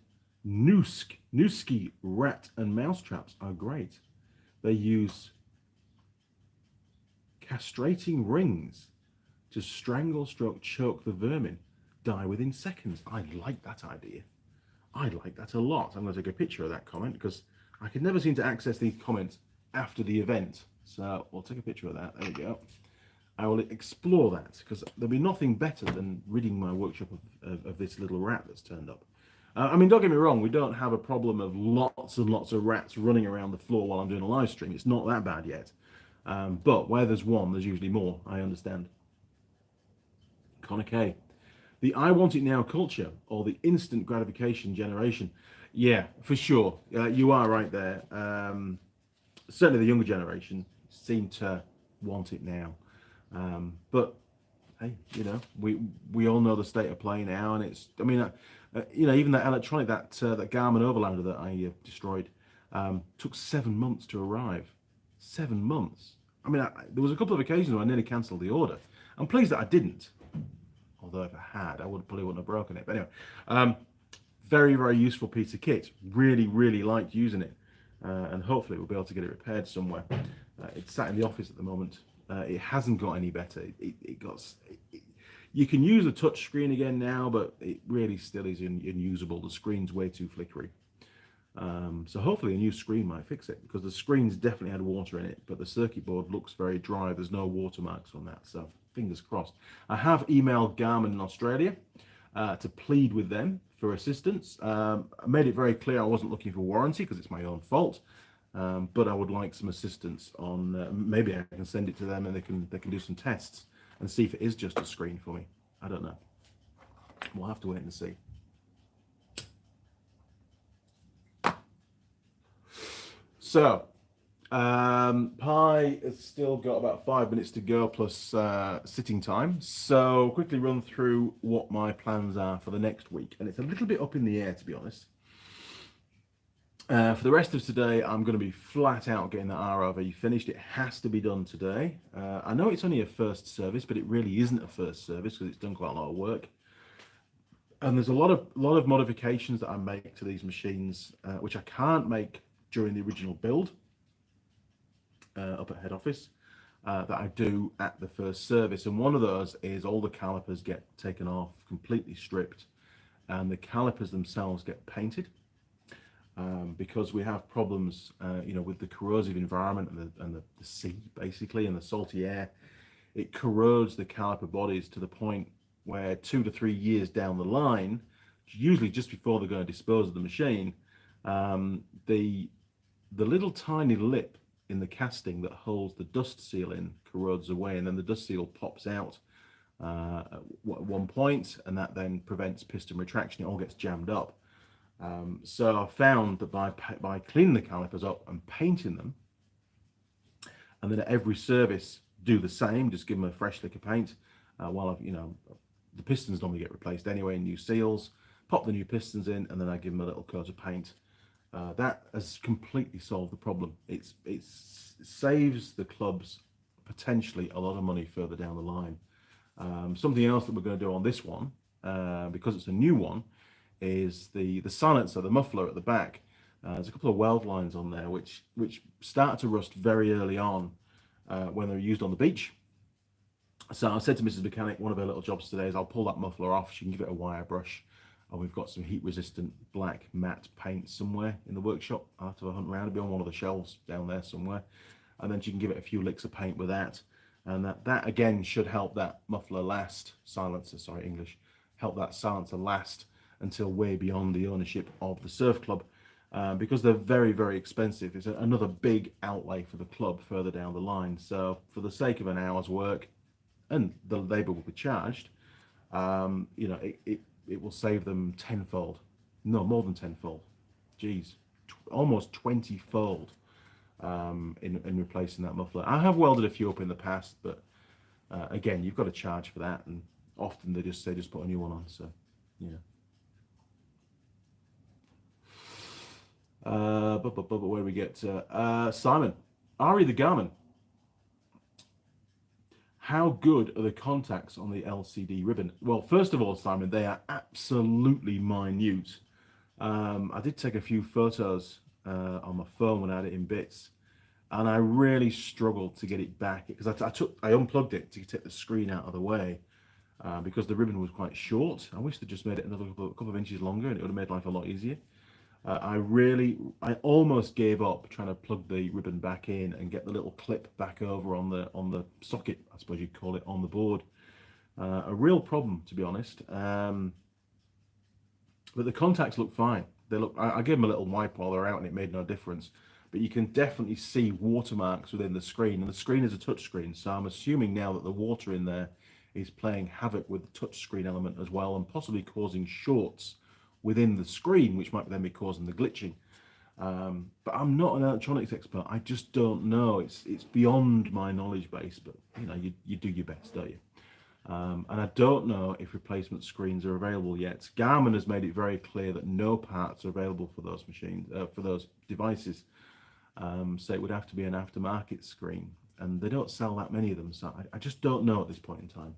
Nooski rat and mouse traps are great. They use castrating rings to strangle, choke the vermin. Die within seconds. I like that idea. I like that a lot. I'm going to take a picture of that comment because I could never seem to access these comments after the event. So we'll take a picture of that. There we go. I will explore that because there'll be nothing better than ridding my workshop of this little rat that's turned up. I mean, don't get me wrong, we don't have a problem of lots and lots of rats running around the floor while I'm doing a live stream. It's not that bad yet. But where there's one, there's usually more. I understand. Connor K. The I want it now culture, or the instant gratification generation. Yeah, for sure. You are right there. Certainly the younger generation seem to want it now. But hey, we all know the state of play now, and it's, I mean, even that electronic, that Garmin Overlander that I destroyed, took 7 months to arrive. 7 months. I mean, there was a couple of occasions where I nearly cancelled the order. I'm pleased that I didn't. Although if I had, I probably wouldn't have broken it. But anyway, very, very useful piece of kit. Really, really liked using it. And hopefully we'll be able to get it repaired somewhere. It's sat in the office at the moment. It hasn't got any better. You can use the touch screen again now, but it really still is unusable. The screen's way too flickery. So hopefully a new screen might fix it, because the screen's definitely had water in it, but the circuit board looks very dry. There's no watermarks on that, so fingers crossed. I have emailed Garmin in Australia to plead with them for assistance. I made it very clear I wasn't looking for warranty because it's my own fault, but I would like some assistance on maybe I can send it to them and they can do some tests and see if it is just a screen for me. I don't know. We'll have to wait and see. So, Pi has still got about 5 minutes to go plus sitting time. So, quickly run through what my plans are for the next week. And it's a little bit up in the air, to be honest. For the rest of today, I'm going to be flat out getting that RRV finished. It has to be done today. I know it's only a first service, but it really isn't a first service because it's done quite a lot of work. And there's a lot of modifications that I make to these machines, which I can't make during the original build up at head office, that I do at the first service. And one of those is all the calipers get taken off, completely stripped, and the calipers themselves get painted. Because we have problems, with the corrosive environment and the sea, basically, and the salty air. It corrodes the caliper bodies to the point where 2 to 3 years down the line, usually just before they're going to dispose of the machine, the little tiny lip in the casting that holds the dust seal in corrodes away, and then the dust seal pops out at one point, and that then prevents piston retraction. It all gets jammed up. So I found that by cleaning the calipers up and painting them, and then at every service do the same, just give them a fresh lick of paint. The pistons normally get replaced anyway, new seals, pop the new pistons in, and then I give them a little coat of paint. That has completely solved the problem. It saves the clubs potentially a lot of money further down the line. Something else that we're going to do on this one, because it's a new one, is the silencer, the muffler at the back. There's a couple of weld lines on there which start to rust very early on when they're used on the beach. So I said to Mrs. Mechanic, one of her little jobs today is I'll pull that muffler off. She can give it a wire brush. And we've got some heat resistant black matte paint somewhere in the workshop. I'll have to hunt around. It'll be on one of the shelves down there somewhere. And then she can give it a few licks of paint with that. And that again should help that muffler last, help that silencer last until way beyond the ownership of the surf club, because they're very, very expensive. It's another big outlay for the club further down the line. So for the sake of an hour's work, and the labour will be charged, it will save them tenfold. No, more than tenfold. Geez, almost 20-fold in replacing that muffler. I have welded a few up in the past, but again, you've got to charge for that, and often they just say just put a new one on. So, yeah. But where do we get to? Simon, Ari the Garmin. How good are the contacts on the LCD ribbon? Well, first of all, Simon, they are absolutely minute. I did take a few photos on my phone when I had it in bits, and I really struggled to get it back because I unplugged it to take the screen out of the way because the ribbon was quite short. I wish they just made it another couple of inches longer, and it would have made life a lot easier. I almost gave up trying to plug the ribbon back in and get the little clip back over on the socket, I suppose you'd call it, on the board. A real problem, to be honest. But the contacts look fine. I gave them a little wipe while they're out, and it made no difference. But you can definitely see watermarks within the screen, and the screen is a touch screen, so I'm assuming now that the water in there is playing havoc with the touch screen element as well, and possibly causing shorts within the screen, which might then be causing the glitching. But I'm not an electronics expert. I just don't know. It's beyond my knowledge base, but you do your best, don't you? And I don't know if replacement screens are available yet. Garmin has made it very clear that no parts are available for those machines, for those devices. So it would have to be an aftermarket screen, and they don't sell that many of them. So I just don't know at this point in time.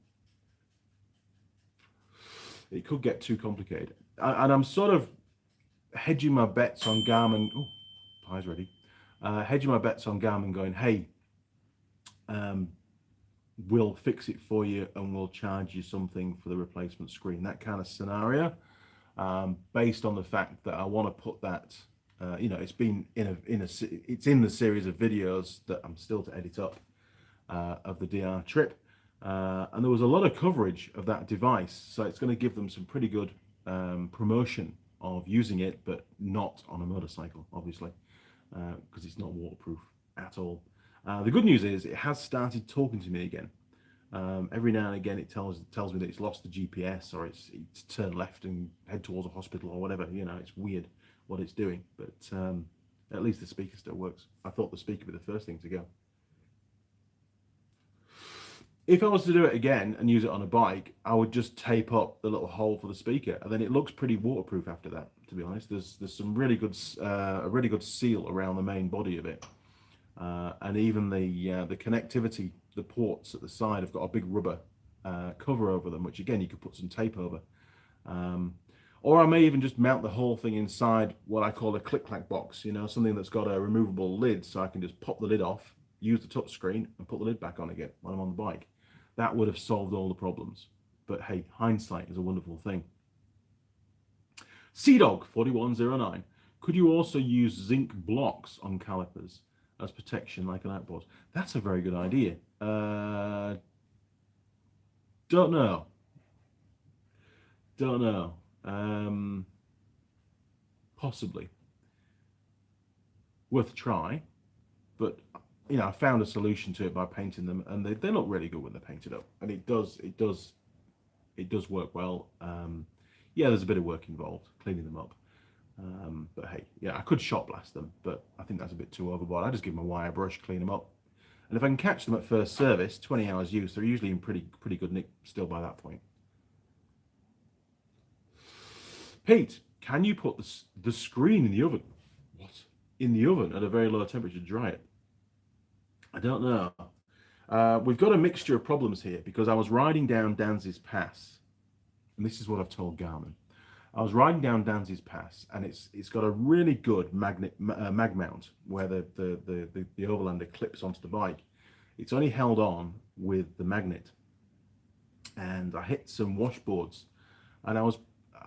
It could get too complicated. And I'm sort of hedging my bets on Garmin. Oh, pie's ready. Hedging my bets on Garmin going, hey, we'll fix it for you and we'll charge you something for the replacement screen. That kind of scenario, based on the fact that I want to put that It's been it's in the series of videos that I'm still to edit up of the DR trip, and there was a lot of coverage of that device, so it's going to give them some pretty good promotion of using it, but not on a motorcycle, obviously, because it's not waterproof at all. The good news is it has started talking to me again. Every now and again, it tells me that it's lost the GPS, or it's turned left and head towards a hospital or whatever. It's weird what it's doing, but at least the speaker still works. I thought the speaker would be the first thing to go. If I was to do it again and use it on a bike, I would just tape up the little hole for the speaker, and then it looks pretty waterproof after that. To be honest, there's some really good a really good seal around the main body of it, and even the connectivity, the ports at the side have got a big rubber cover over them, which again you could put some tape over. Or I may even just mount the whole thing inside what I call a click-clack box, something that's got a removable lid, so I can just pop the lid off, use the touch screen, and put the lid back on again when I'm on the bike. That would have solved all the problems. But hey, hindsight is a wonderful thing. CDog4109. Could you also use zinc blocks on calipers as protection like an outboard? That's a very good idea. Don't know. Possibly. Worth a try. But I found a solution to it by painting them, and they look really good when they're painted up, and it does work well. Yeah, there's a bit of work involved cleaning them up, but hey, yeah, I could shot blast them, but I think that's a bit too overboard. I just give them a wire brush, clean them up, and if I can catch them at first service, 20 hours use, they're usually in pretty good nick still by that point. Pete, can you put the screen in the oven? What? In the oven at a very low temperature to dry it? I don't know. We've got a mixture of problems here, because I was riding down Danzi's Pass, and this is what I've told Garmin. I was riding down Danzi's Pass, and it's got a really good mag mount where the overlander clips onto the bike. It's only held on with the magnet, and I hit some washboards, and I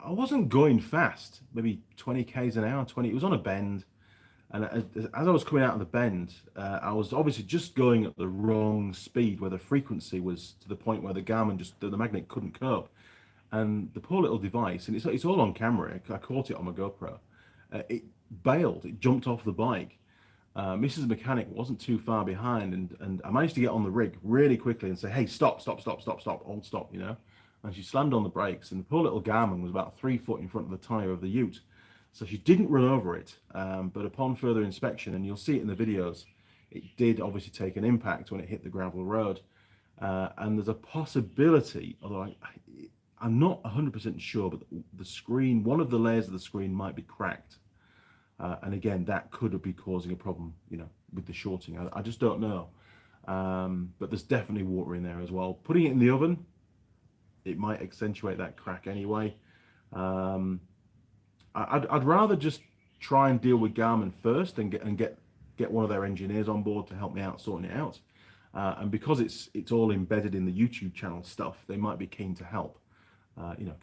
wasn't going fast, maybe 20 k's an hour. It was on a bend. And as I was coming out of the bend, I was obviously just going at the wrong speed, where the frequency was to the point where the Garmin the magnet couldn't cope. And the poor little device, and it's all on camera, I caught it on my GoPro, it bailed, it jumped off the bike. Mrs. Mechanic wasn't too far behind, and I managed to get on the rig really quickly and say, hey, stop, hold stop, And she slammed on the brakes, and the poor little Garmin was about 3 foot in front of the tyre of the ute. So she didn't run over it, but upon further inspection, and you'll see it in the videos, it did obviously take an impact when it hit the gravel road. And there's a possibility, although I'm not 100% sure, but the screen, one of the layers of the screen might be cracked. And again, that could be causing a problem, with the shorting. I just don't know. But there's definitely water in there as well. Putting it in the oven, it might accentuate that crack anyway. I'd rather just try and deal with Garmin first and get one of their engineers on board to help me out sorting it out. And because it's all embedded in the YouTube channel stuff, they might be keen to help.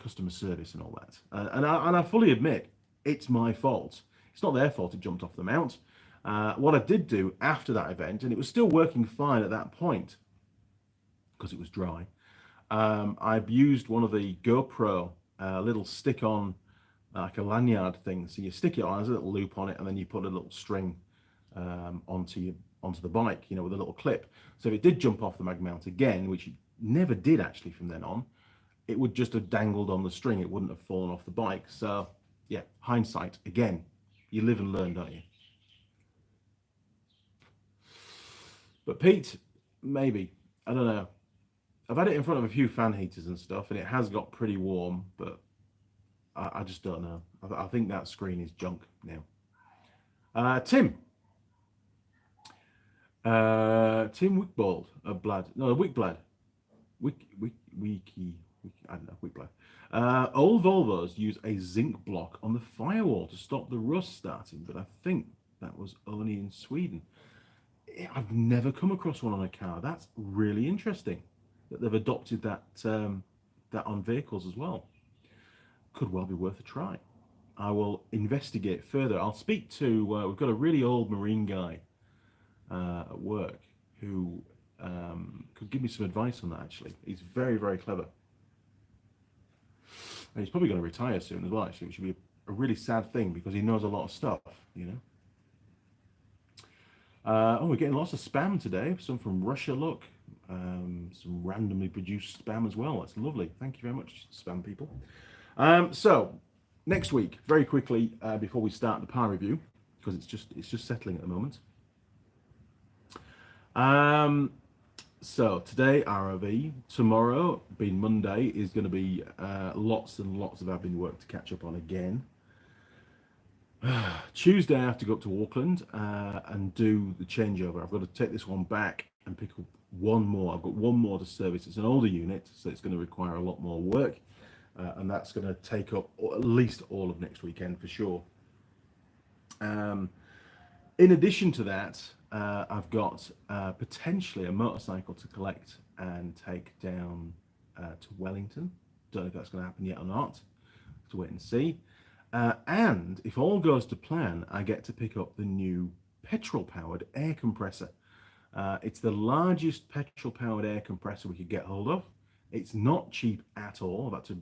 Customer service and all that. And I fully admit it's my fault. It's not their fault it jumped off the mount. What I did do after that event, and it was still working fine at that point because it was dry, I've used one of the GoPro little stick-on, like a lanyard thing. So you stick it on, there's a little loop on it, and then you put a little string onto the bike, with a little clip. So if it did jump off the mag mount again, which it never did actually from then on, it would just have dangled on the string. It wouldn't have fallen off the bike. So yeah, hindsight, again, you live and learn, don't you? But Pete, maybe, I don't know. I've had it in front of a few fan heaters and stuff, and it has got pretty warm, but I just don't know. I think that screen is junk now. Tim Wickbald, Wickblad. I don't know, Wickblad. Old Volvos use a zinc block on the firewall to stop the rust starting, but I think that was only in Sweden. I've never come across one on a car. That's really interesting that they've adopted that on vehicles as well. Could well be worth a try. I will investigate further. I'll speak to, we've got a really old marine guy at work who could give me some advice on that, actually. He's very, very clever. And he's probably going to retire soon as well, actually, which would be a really sad thing because he knows a lot of stuff, you know. Oh, we're getting lots of spam today. Some from Russia, look. Some randomly produced spam as well. That's lovely. Thank you very much, spam people. So, next week, very quickly, before we start the pie review, because it's just settling at the moment. So today ROV, tomorrow being Monday is going to be lots and lots of admin work to catch up on again. Tuesday I have to go up to Auckland and do the changeover. I've got to take this one back and pick up one more. I've got one more to service. It's an older unit, so it's going to require a lot more work, and that's going to take up at least all of next weekend for sure. In addition to that, I've got potentially a motorcycle to collect and take down to Wellington. Don't know if that's going to happen yet or not. Have to wait and see. And if all goes to plan, I get to pick up the new petrol-powered air compressor. It's the largest petrol-powered air compressor we could get hold of. It's not cheap at all. I've had to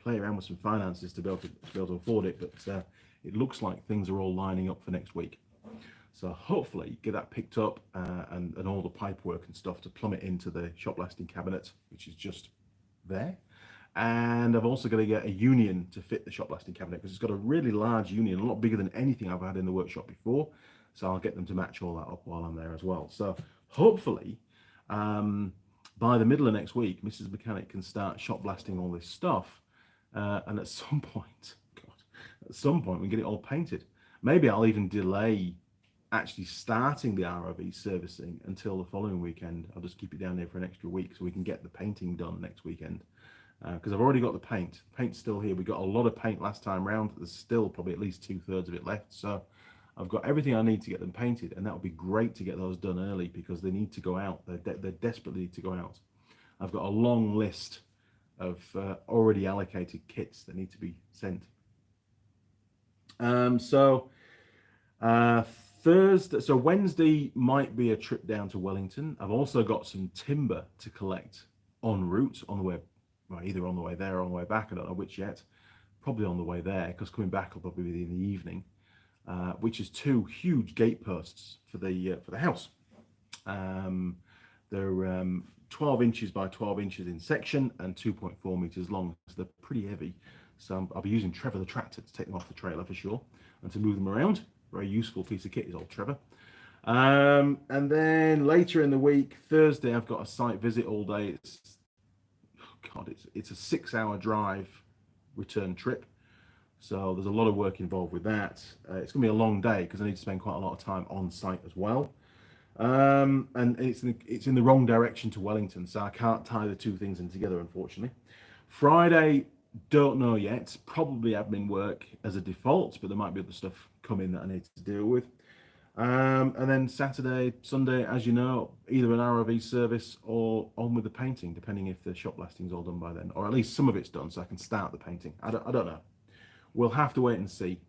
play around with some finances to be able to afford it, but it looks like things are all lining up for next week. So hopefully get that picked up and all the pipe work and stuff to plumb it into the shop lasting cabinet, which is just there. And I've also got to get a union to fit the shop lasting cabinet because it's got a really large union, a lot bigger than anything I've had in the workshop before. So I'll get them to match all that up while I'm there as well. So hopefully by the middle of next week, Mrs. Mechanic can start shop blasting all this stuff. And at some point, we get it all painted. Maybe I'll even delay actually starting the ROV servicing until the following weekend. I'll just keep it down there for an extra week so we can get the painting done next weekend. Because I've already got the paint. Paint's still here. We got a lot of paint last time round. There's still probably at least 2/3 of it left. So I've got everything I need to get them painted, and that would be great to get those done early because they need to go out. They desperately need to go out. I've got a long list of already allocated kits that need to be sent. Thursday, so Wednesday might be a trip down to Wellington. I've also got some timber to collect en route on the way, well, either on the way there or on the way back. I don't know which yet. Probably on the way there because coming back will probably be in the evening. Which is 2 huge gate posts for the house. They're 12 inches by 12 inches in section and 2.4 meters long. So they're pretty heavy. So I'll be using Trevor the tractor to take them off the trailer for sure and to move them around. Very useful piece of kit is old Trevor. And then later in the week, Thursday, I've got a site visit all day. It's a 6-hour drive return trip. So there's a lot of work involved with that. It's going to be a long day because I need to spend quite a lot of time on site as well. And it's in the wrong direction to Wellington, so I can't tie the two things in together, unfortunately. Friday, don't know yet. Probably admin work as a default, but there might be other stuff coming that I need to deal with. And then Saturday, Sunday, as you know, either an ROV service or on with the painting, depending if the shop blasting's all done by then, or at least some of it's done, so I can start the painting. I don't know. We'll have to wait and see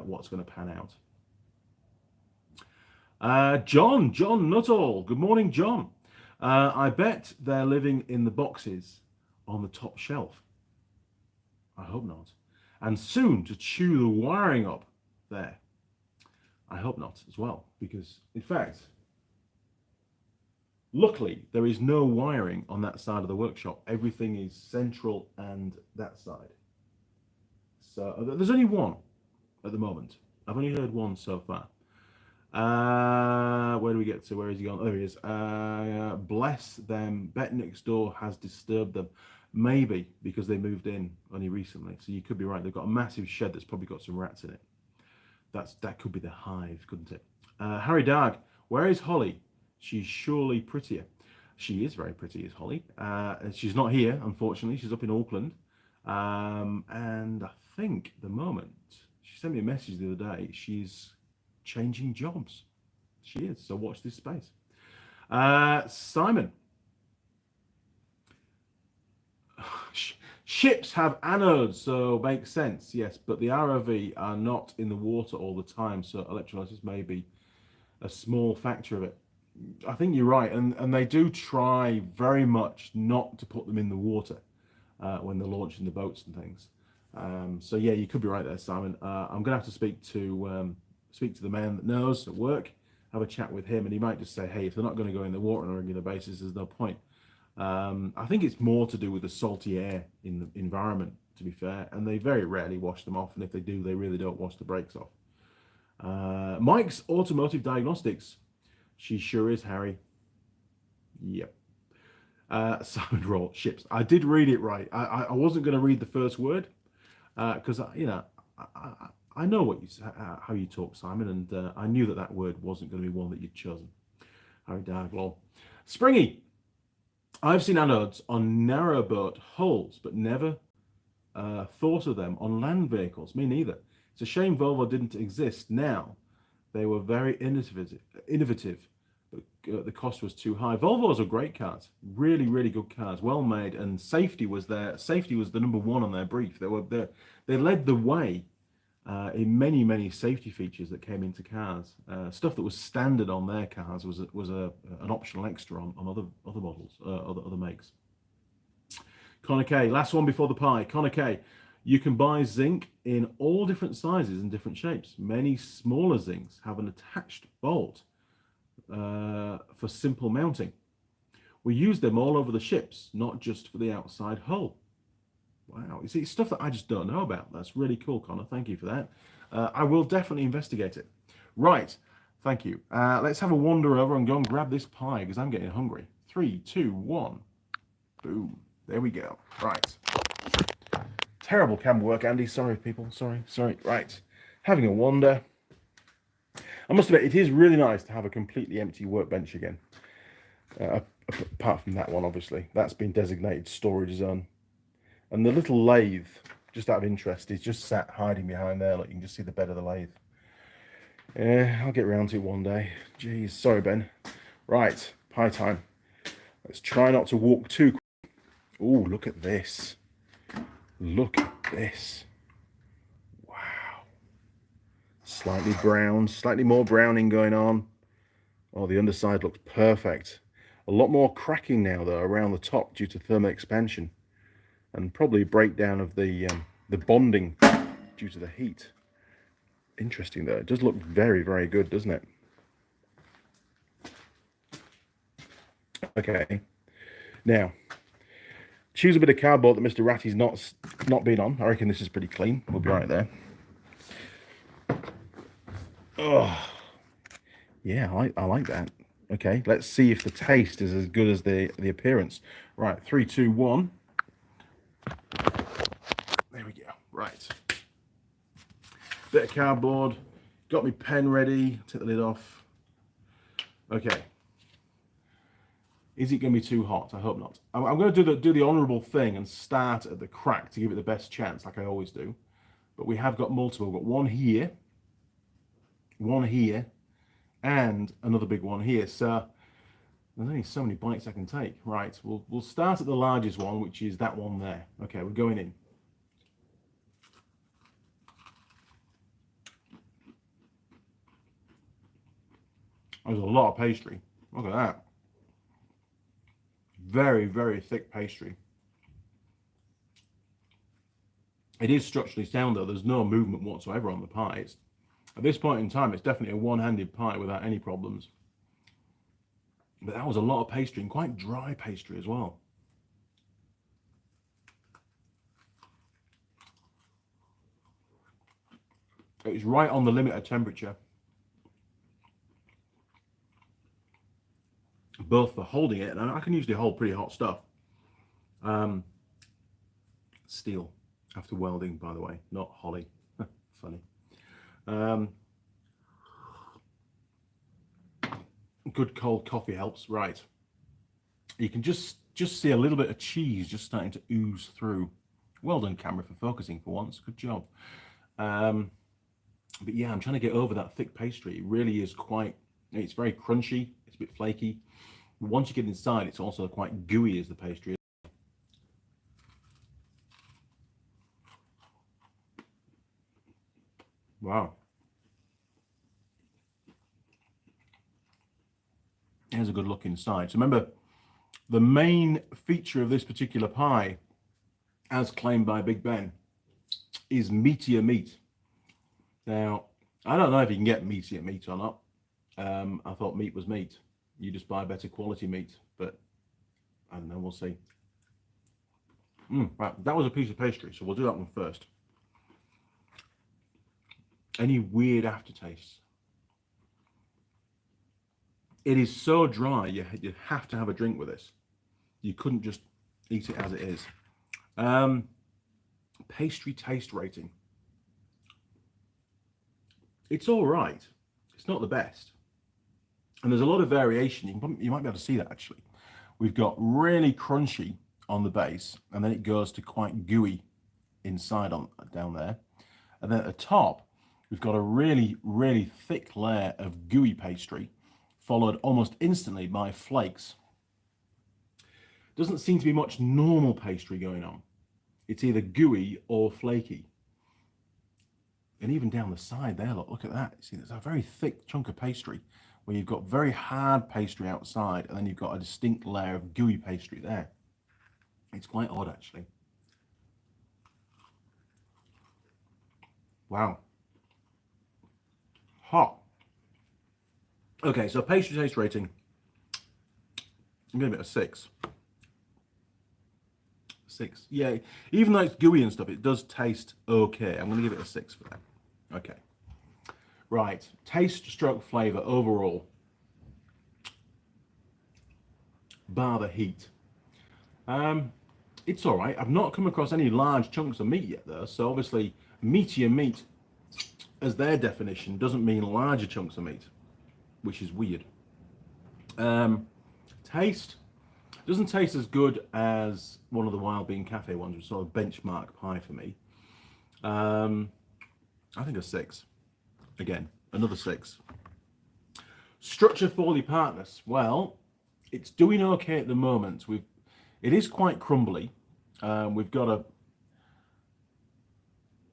what's going to pan out. John Nuttall. Good morning, John. I bet they're living in the boxes on the top shelf. I hope not. And soon to chew the wiring up there. I hope not as well, because in fact, luckily there is no wiring on that side of the workshop. Everything is central and that side. So there's only one at the moment. I've only heard one so far. Where do we get to? Where is he gone? Oh, there he is. Bless them. Bet next door has disturbed them. Maybe because they moved in only recently. So you could be right. They've got a massive shed that's probably got some rats in it. That could be the hive, couldn't it? Harry Darg, where is Holly? She's surely prettier. She is very pretty, is Holly. She's not here, unfortunately. She's up in Auckland. And I think at the moment, she sent me a message the other day, she's changing jobs. She is, so watch this space. Simon. Ships have anodes, so makes sense, yes, but the ROV are not in the water all the time, so electrolysis may be a small factor of it. I think you're right, and they do try very much not to put them in the water when they're launching the boats and things. So yeah, you could be right there, Simon. I'm gonna have to speak to the man that knows at work, have a chat with him, and he might just say, hey, if they're not going to go in the water on a regular basis, there's no point. I think it's more to do with the salty air in the environment, to be fair, and they very rarely wash them off, and if they do, they really don't wash the brakes off. Mike's Automotive Diagnostics. She sure is, Harry. Yep. Simon Roll, ships. I did read it right. I wasn't going to read the first word because, I know what how you talk, Simon, and I knew that word wasn't going to be one that you'd chosen. Harry Darglol. Springy. I've seen anodes on narrowboat hulls, but never thought of them on land vehicles. Me neither. It's a shame Volvo didn't exist now. They were very innovative, but the cost was too high. Volvos are great cars, really, really good cars, well made, and safety was the number one on their brief. They led the way in many safety features that came into cars. Stuff that was standard on their cars was an optional extra on other models, other makes. Connor K, last one before the pie. Connor K, you can buy zinc in all different sizes and different shapes. Many smaller zincs have an attached bolt for simple mounting. We use them all over the ships, not just for the outside hull. Wow, you see, stuff that I just don't know about. That's really cool, Connor. Thank you for that. I will definitely investigate it. Right, thank you. Let's have a wander over and go and grab this pie because I'm getting hungry. 3, 2, 1. Boom. There we go. Right. Terrible camera work, Andy. Sorry, people. Sorry. Right. Having a wander. I must admit, it is really nice to have a completely empty workbench again. Apart from that one, obviously. That's been designated storage zone. And the little lathe, just out of interest, is just sat hiding behind there. Look, you can just see the bed of the lathe. I'll get round to it one day. Jeez, sorry, Ben. Right, pie time. Let's try not to walk too quick. Oh, look at this. Look at this. Wow. Slightly brown, slightly more browning going on. Oh, the underside looks perfect. A lot more cracking now, though, around the top due to thermal expansion. And probably breakdown of the bonding due to the heat. Interesting, though. It does look very, very good, doesn't it? Okay. Now, choose a bit of cardboard that Mr. Ratty's not been on. I reckon this is pretty clean. We'll be right there. Oh, yeah, I like that. Okay, let's see if the taste is as good as the appearance. Right, 3, 2, 1. There we go. Right. Bit of cardboard. Got my pen ready. Take the lid off. Okay. Is it going to be too hot? I hope not. I'm going to do the honourable thing and start at the crack to give it the best chance, like I always do. But we have got multiple. We've got one here, and another big one here. So there's only so many bites I can take. Right. We'll start at the largest one, which is that one there. Okay, we're going in. There's a lot of pastry. Look at that. Very, very thick pastry. It is structurally sound, though. There's no movement whatsoever on the pie. At this point in time, it's definitely a one-handed pie without any problems. But that was a lot of pastry, and quite dry pastry as well. It was right on the limit of temperature, both for holding it, and I can usually hold pretty hot stuff. Steel after welding, by the way, not holly. Funny. Good cold coffee helps. Right, you can just see a little bit of cheese just starting to ooze through. Well done, camera, for focusing for once. Good job. But yeah, I'm trying to get over that thick pastry. It really is it's very crunchy. It's a bit flaky. Once you get inside, it's also quite gooey as the pastry is. Wow. Here's a good look inside. So remember, the main feature of this particular pie, as claimed by Big Ben, is Meatier Meat. Now, I don't know if you can get Meatier Meat or not. I thought meat was meat. You just buy better quality meat, but I don't know, we'll see. Right, that was a piece of pastry, so we'll do that one first. Any weird aftertastes? It is so dry, you have to have a drink with this. You couldn't just eat it as it is. Pastry taste rating. It's all right. It's not the best. And there's a lot of variation. You might be able to see that actually. We've got really crunchy on the base, and then it goes to quite gooey inside down there. And then at the top, we've got a really, really thick layer of gooey pastry, followed almost instantly by flakes. Doesn't seem to be much normal pastry going on. It's either gooey or flaky. And even down the side there, look at that. See, there's a very thick chunk of pastry where you've got very hard pastry outside, and then you've got a distinct layer of gooey pastry there. It's quite odd, actually. Wow. Hot. Okay, so pastry taste rating. I'm gonna give it a 6. 6. Yeah, even though it's gooey and stuff, it does taste okay. I'm gonna give it a 6 for that. Okay. Right, taste stroke flavor overall. Bar the heat. It's all right. I've not come across any large chunks of meat yet, though. So obviously, meatier meat, as their definition, doesn't mean larger chunks of meat, which is weird. Taste doesn't taste as good as one of the Wild Bean Cafe ones, which is sort of benchmark pie for me. I think a 6. Again, another 6. Structure Foley partners. Well, it's doing okay at the moment. It is quite crumbly. We've got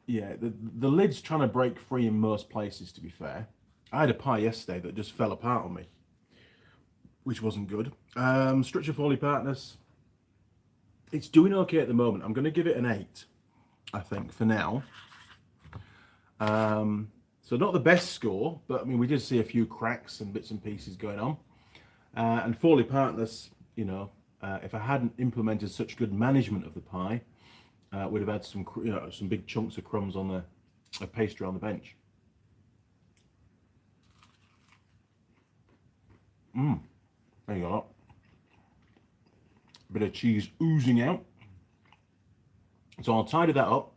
the lid's trying to break free in most places, to be fair. I had a pie yesterday that just fell apart on me, which wasn't good. Structure Foley partners. It's doing okay at the moment. I'm going to give it an 8, I think, for now. So not the best score, but I mean, we did see a few cracks and bits and pieces going on. And Foley partners, you know, if I hadn't implemented such good management of the pie, we'd have had some, some big chunks of crumbs on the pastry on the bench. There you go. A bit of cheese oozing out. So I'll tidy that up.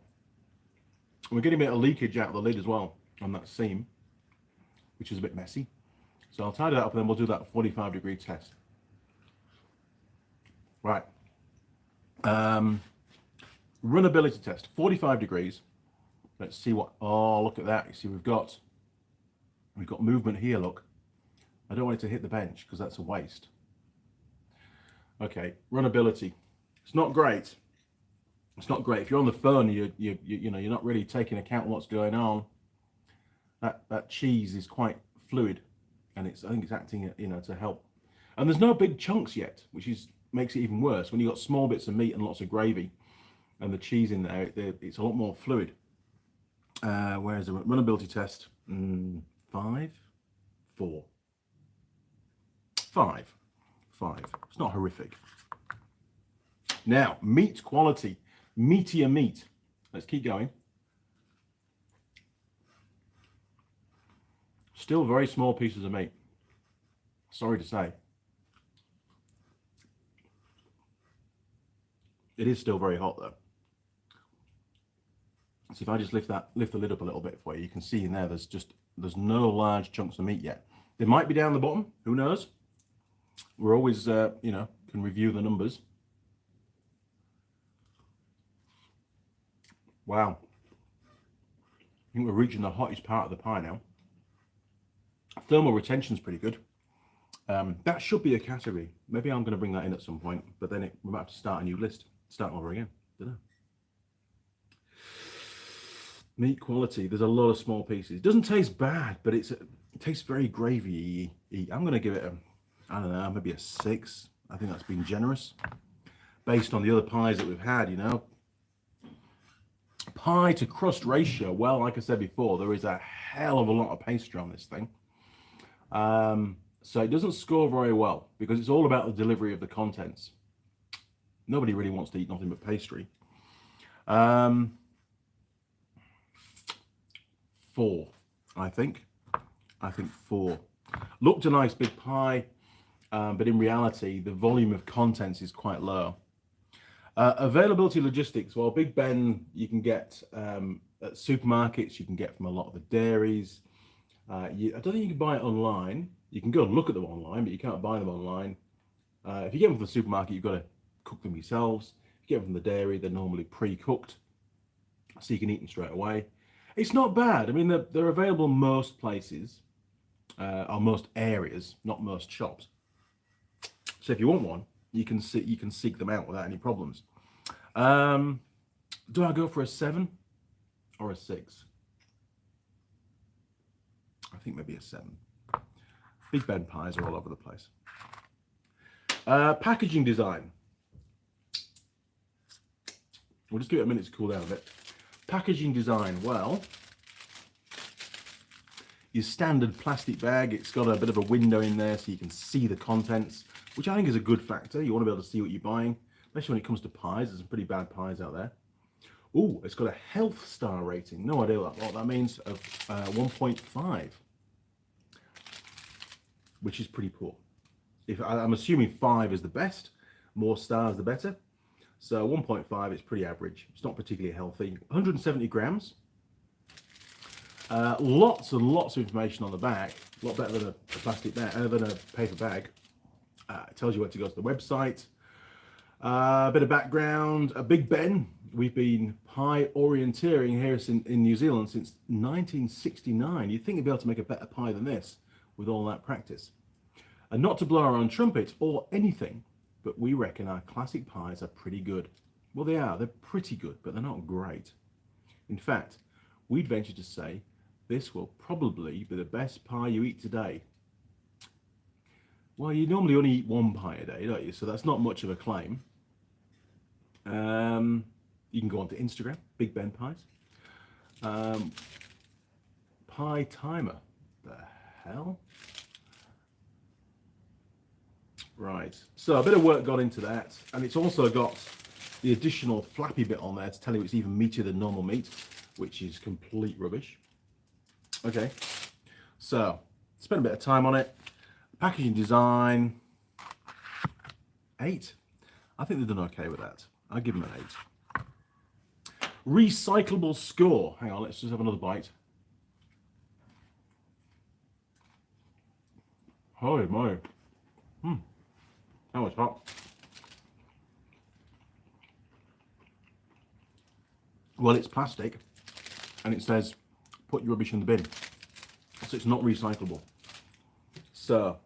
We're getting a bit of leakage out of the lid as well on that seam, which is a bit messy. So I'll tidy that up and then we'll do that 45-degree test. Right. Runnability test, 45 degrees. Let's see what, oh, look at that. You see, we've got movement here, look. I don't want it to hit the bench because that's a waste. Okay, runnability. It's not great. It's not great. If you're on the phone, you're not really taking account of what's going on. That cheese is quite fluid, and I think it's acting, to help. And there's no big chunks yet, which makes it even worse. When you've got small bits of meat and lots of gravy, and the cheese in there, it's a lot more fluid. Whereas the runnability test, 5, 4, 5. It's not horrific. Now, meat quality, Meatier Meat. Let's keep going. Still very small pieces of meat. Sorry to say. It is still very hot though. So if I just lift the lid up a little bit for you, you can see in there there's no large chunks of meat yet. They might be down the bottom, who knows? We're always can review the numbers. Wow. I think we're reaching the hottest part of the pie now. Thermal retention's pretty good. That should be a category. Maybe I'm going to bring that in at some point, but then we might have to start a new list. Start over again. Don't know. Meat quality. There's a lot of small pieces. It doesn't taste bad, but it tastes very gravy-y. I'm going to give it a, I don't know, maybe a 6. I think that's been generous based on the other pies that we've had, you know. Pie to crust ratio. Well, like I said before, there is a hell of a lot of pastry on this thing. So it doesn't score very well because it's all about the delivery of the contents. Nobody really wants to eat nothing but pastry. 4, I think. I think 4. Looked a nice big pie, but in reality, the volume of contents is quite low. Availability logistics. Well, Big Ben you can get at supermarkets. You can get from a lot of the dairies. I don't think you can buy it online. You can go and look at them online, but you can't buy them online. If you get them from the supermarket, you've got to cook them yourselves. If you get them from the dairy, they're normally pre-cooked, so you can eat them straight away. It's not bad. I mean, they're available most places, or most areas, not most shops. So if you want one, you can seek them out without any problems. Do I go for a 7 or a 6? I think maybe a 7. Big Ben pies are all over the place. Packaging design. We'll just give it a minute to cool down a bit. Packaging design. Well, your standard plastic bag. It's got a bit of a window in there so you can see the contents, which I think is a good factor. You want to be able to see what you're buying, especially when it comes to pies. There's some pretty bad pies out there. Oh, it's got a health star rating. No idea what that means. Of 1.5, which is pretty poor. I'm assuming 5 is the best. More stars, the better. So 1.5 is pretty average. It's not particularly healthy. 170 grams. Lots and lots of information on the back. A lot better than a plastic bag, than a paper bag. It tells you where to go to the website. A bit of background. Big Ben. We've been pie orienteering here in New Zealand since 1969. You'd think you'd be able to make a better pie than this with all that practice. And not to blow our own trumpet or anything, but we reckon our classic pies are pretty good. Well, they are. They're pretty good, but they're not great. In fact, we'd venture to say this will probably be the best pie you eat today. Well, you normally only eat one pie a day, don't you? So that's not much of a claim. You can go onto Instagram, Big Ben Pies. Pie timer. The hell? Right. So a bit of work got into that, and it's also got the additional flappy bit on there to tell you it's even meatier than normal meat, which is complete rubbish. Okay. So spent a bit of time on it. Packaging design, 8. I think they've done okay with that. I'll give them an 8. Recyclable score. Hang on, let's just have another bite. Holy moly. That was hot. Well, it's plastic, and it says put your rubbish in the bin. So it's not recyclable. So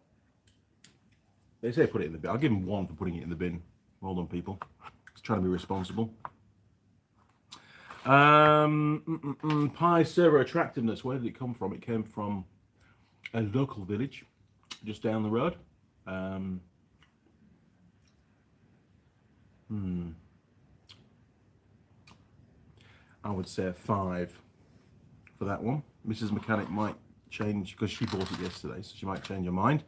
they say put it in the bin. I'll give them 1 for putting it in the bin. Well done, people. It's trying to be responsible. Pie server attractiveness. Where did it come from? It came from a local village just down the road. I would say a 5 for that one. Mrs. Mechanic might change because she bought it yesterday, so she might change her mind.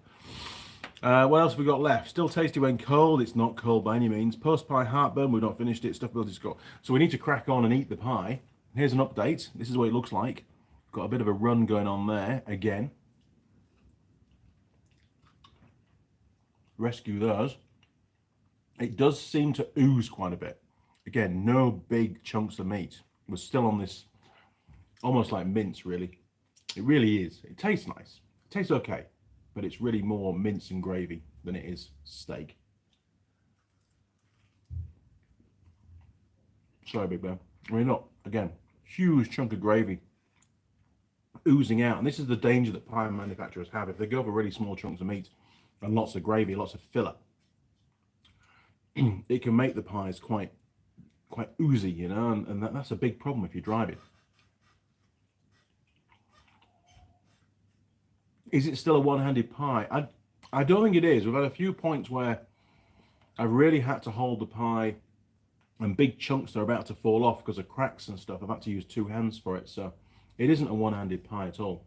What else have we got left? Still tasty when cold. It's not cold by any means. Post pie heartburn. We've not finished it. Stuff ability score. So we need to crack on and eat the pie. Here's an update. This is what it looks like. Got a bit of a run going on there again. Rescue those. It does seem to ooze quite a bit. Again, no big chunks of meat. We're still on this almost like mince, really. It really is. It tastes nice. It tastes okay, but it's really more mince and gravy than it is steak. Sorry, Big Ben. I mean, look, again, huge chunk of gravy oozing out. And this is the danger that pie manufacturers have. If they go for really small chunks of meat and lots of gravy, lots of filler, it can make the pies quite oozy, you know, and that's a big problem if you're driving. Is it still a one-handed pie? I don't think it is. We've had a few points where I've really had to hold the pie and big chunks are about to fall off because of cracks and stuff. I've had to use two hands for it, so it isn't a one-handed pie at all.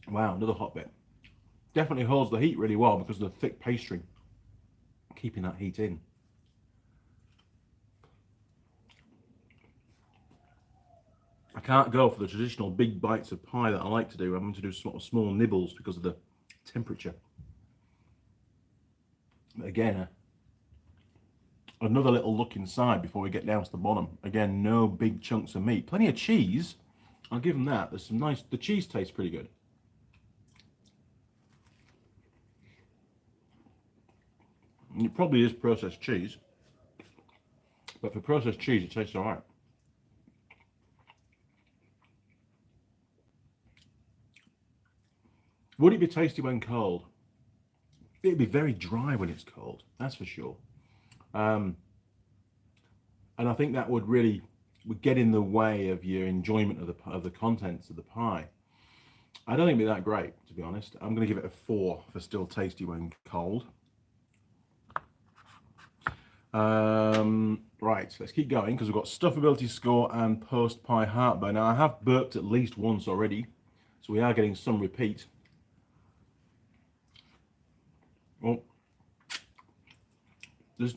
Wow, another hot bit. Definitely holds the heat really well because of the thick pastry, keeping that heat in. I can't go for the traditional big bites of pie that I like to do. I'm going to do sort of small nibbles because of the temperature. But again, another little look inside before we get down to the bottom. Again, no big chunks of meat. Plenty of cheese. I'll give them that. There's some nice. The cheese tastes pretty good. It probably is processed cheese, but for processed cheese, it tastes all right. Would it be tasty when cold? It'd be very dry when it's cold, that's for sure. And I think that would get in the way of your enjoyment of the contents of the pie. I don't think it'd be that great, to be honest. I'm going to give it a 4 for still tasty when cold. Right, let's keep going because we've got stuffability score and post pie heartburn. Now I have burped at least once already, so we are getting some repeat. Well, there's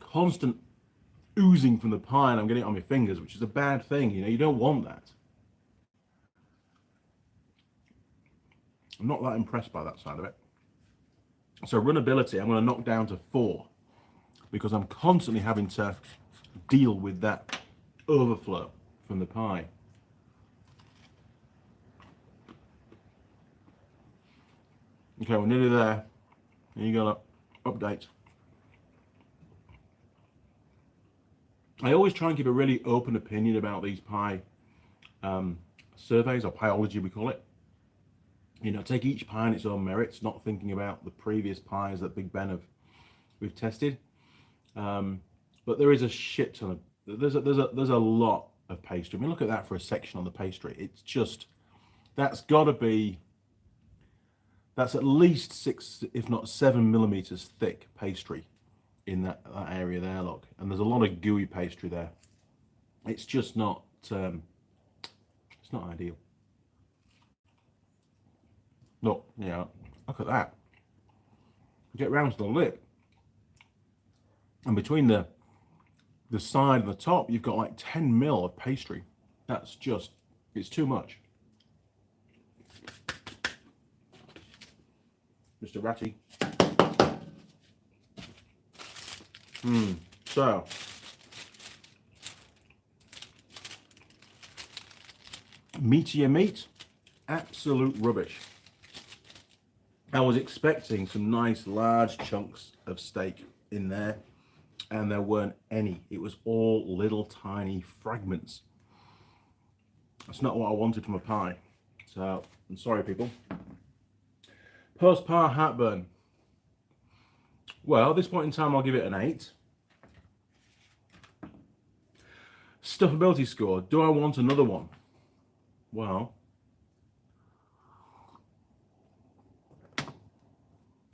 constant oozing from the pie and I'm getting it on my fingers, which is a bad thing. You know, you don't want that. I'm not that impressed by that side of it. So runnability, I'm going to knock down to 4 because I'm constantly having to deal with that overflow from the pie. Okay, we're nearly there. Here you go, update. I always try and keep a really open opinion about these pie surveys, or pieology we call it. You know, take each pie on its own merits, not thinking about the previous pies that Big Ben we've tested. But there is a shit ton of, there's a lot of pastry. I mean, look at that for a section on the pastry. It's just, that's at least 6, if not 7 millimeters thick pastry in that area there, look. And there's a lot of gooey pastry there. It's just not, it's not ideal. Look, yeah, look at that. Get round to the lip. And between the side and the top, you've got like 10 mil of pastry. That's just, it's too much. Mr. Ratty. So, Meatier Meat, absolute rubbish. I was expecting some nice large chunks of steak in there, and there weren't any. It was all little tiny fragments. That's not what I wanted from a pie. So, I'm sorry, people. Post-pie heartburn. Well, at this point in time, I'll give it an 8. Stuffability score. Do I want another one? Well,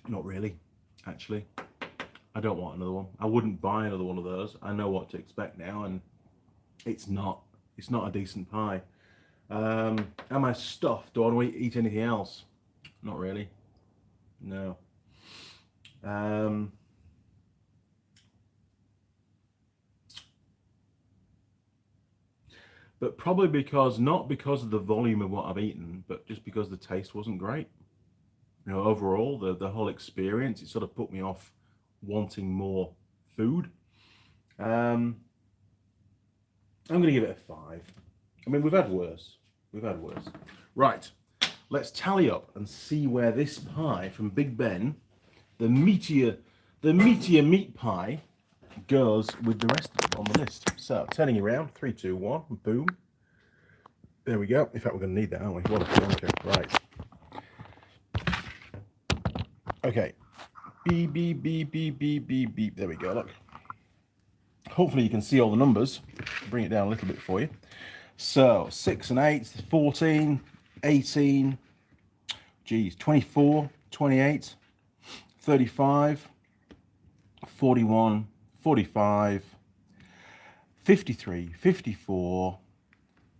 not really, actually. I don't want another one. I wouldn't buy another one of those. I know what to expect now, and it's not a decent pie. Am I stuffed? Do I want to eat anything else? Not really. No. But probably not because of the volume of what I've eaten, but just because the taste wasn't great. You know, overall, the whole experience, it sort of put me off wanting more food. I'm going to give it a 5. I mean, we've had worse. Right, let's tally up and see where this pie from Big Ben, the Meatier Meat pie, goes with the rest of them on the list. So, turning around, 3, 2, 1, boom. There we go. In fact, we're going to need that, aren't we? Okay, right. Okay. Beep, beep, beep, beep, beep, beep, beep. There we go, look. Hopefully you can see all the numbers. Bring it down a little bit for you. So 6 and 8, 14, 18, geez, 24, 28, 35, 41, 45, 53, 54,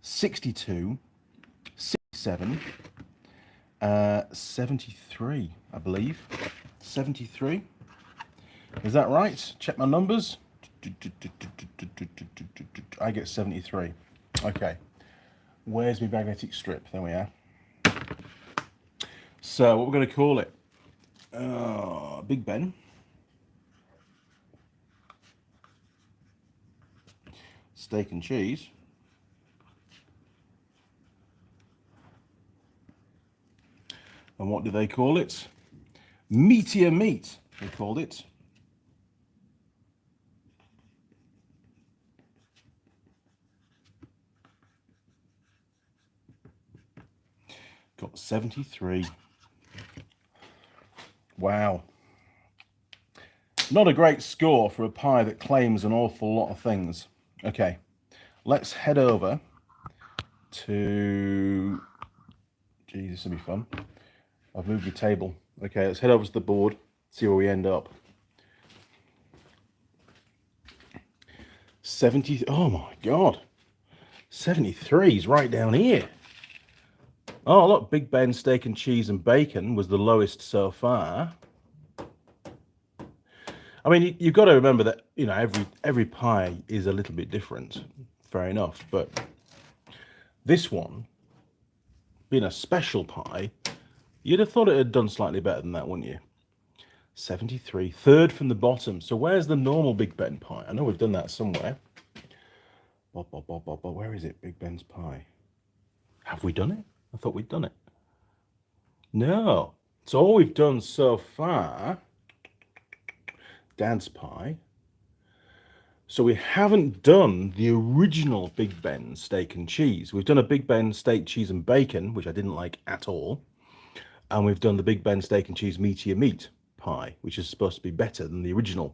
62, 67, 73, I believe. 73. Is that right? Check my numbers. I get 73. Okay. Where's my magnetic strip? There we are. So what we're going to call it? Big Ben. Steak and cheese. And what do they call it? Meatier Meat, they called it. Got 73. Wow. Not a great score for a pie that claims an awful lot of things. Okay, let's head over to... Geez, this will be fun. I've moved the table. Okay, let's head over to the board, see where we end up. 70, oh my God. 73 is right down here. Oh, look, Big Ben steak and cheese and bacon was the lowest so far. I mean, you've got to remember that, you know, every pie is a little bit different. Fair enough, but this one, being a special pie, you'd have thought it had done slightly better than that, wouldn't you? 73, third from the bottom. So where's the normal Big Ben pie? I know we've done that somewhere. Where is it, Big Ben's pie? Have we done it? I thought we'd done it. No. So all we've done so far, Dad's pie. So we haven't done the original Big Ben steak and cheese. We've done a Big Ben steak, cheese and bacon, which I didn't like at all. And we've done the Big Ben steak and cheese Meatier Meat pie, which is supposed to be better than the original.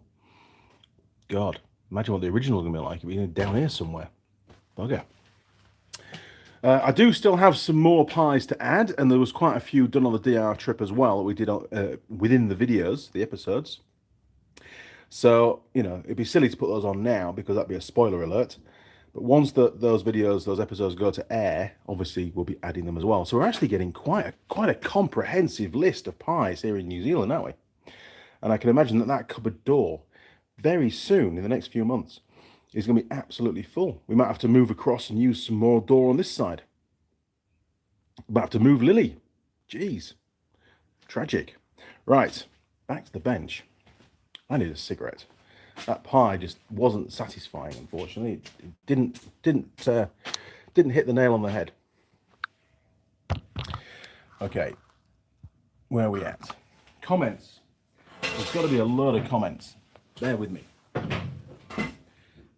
God, imagine what the original is going to be like. It'll be down here somewhere. Bugger. I do still have some more pies to add, and there was quite a few done on the DR trip as well that we did within the videos, the episodes. So, you know, it'd be silly to put those on now because that'd be a spoiler alert. But once those episodes go to air, obviously we'll be adding them as well. So we're actually getting quite a comprehensive list of pies here in New Zealand, aren't we? And I can imagine that cupboard door very soon, in the next few months, is going to be absolutely full. We might have to move across and use some more door on this side. Might have to move Lily. Jeez. Tragic. Right, back to the bench. I need a cigarette. That pie just wasn't satisfying, unfortunately. It didn't hit the nail on the head. Okay, where are we at? Comments. There's got to be a load of comments. Bear with me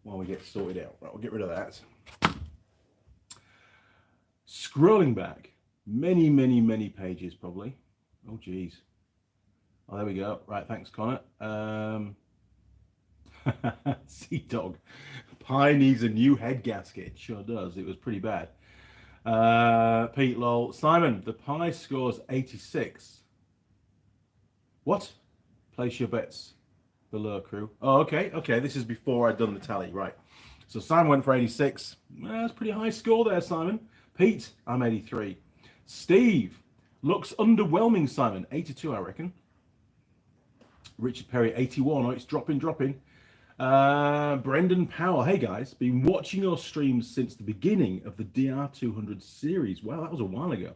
while we get sorted out. Right, we'll get rid of that. Scrolling back, many pages probably. Oh, geez. Oh, there we go. Right, thanks, Connor. Sea Dog. Pie needs a new head gasket. It sure does. It was pretty bad. Pete lol. Simon, the pie scores 86. What? Place your bets below, crew. Oh, okay. This is before I'd done the tally. Right. So Simon went for 86. That's a pretty high score there, Simon. Pete, I'm 83. Steve, looks underwhelming, Simon. 82, I reckon. Richard Perry, 81. Oh, it's dropping. Brendan Powell, hey guys, been watching your streams since the beginning of the DR200 series. Wow, that was a while ago.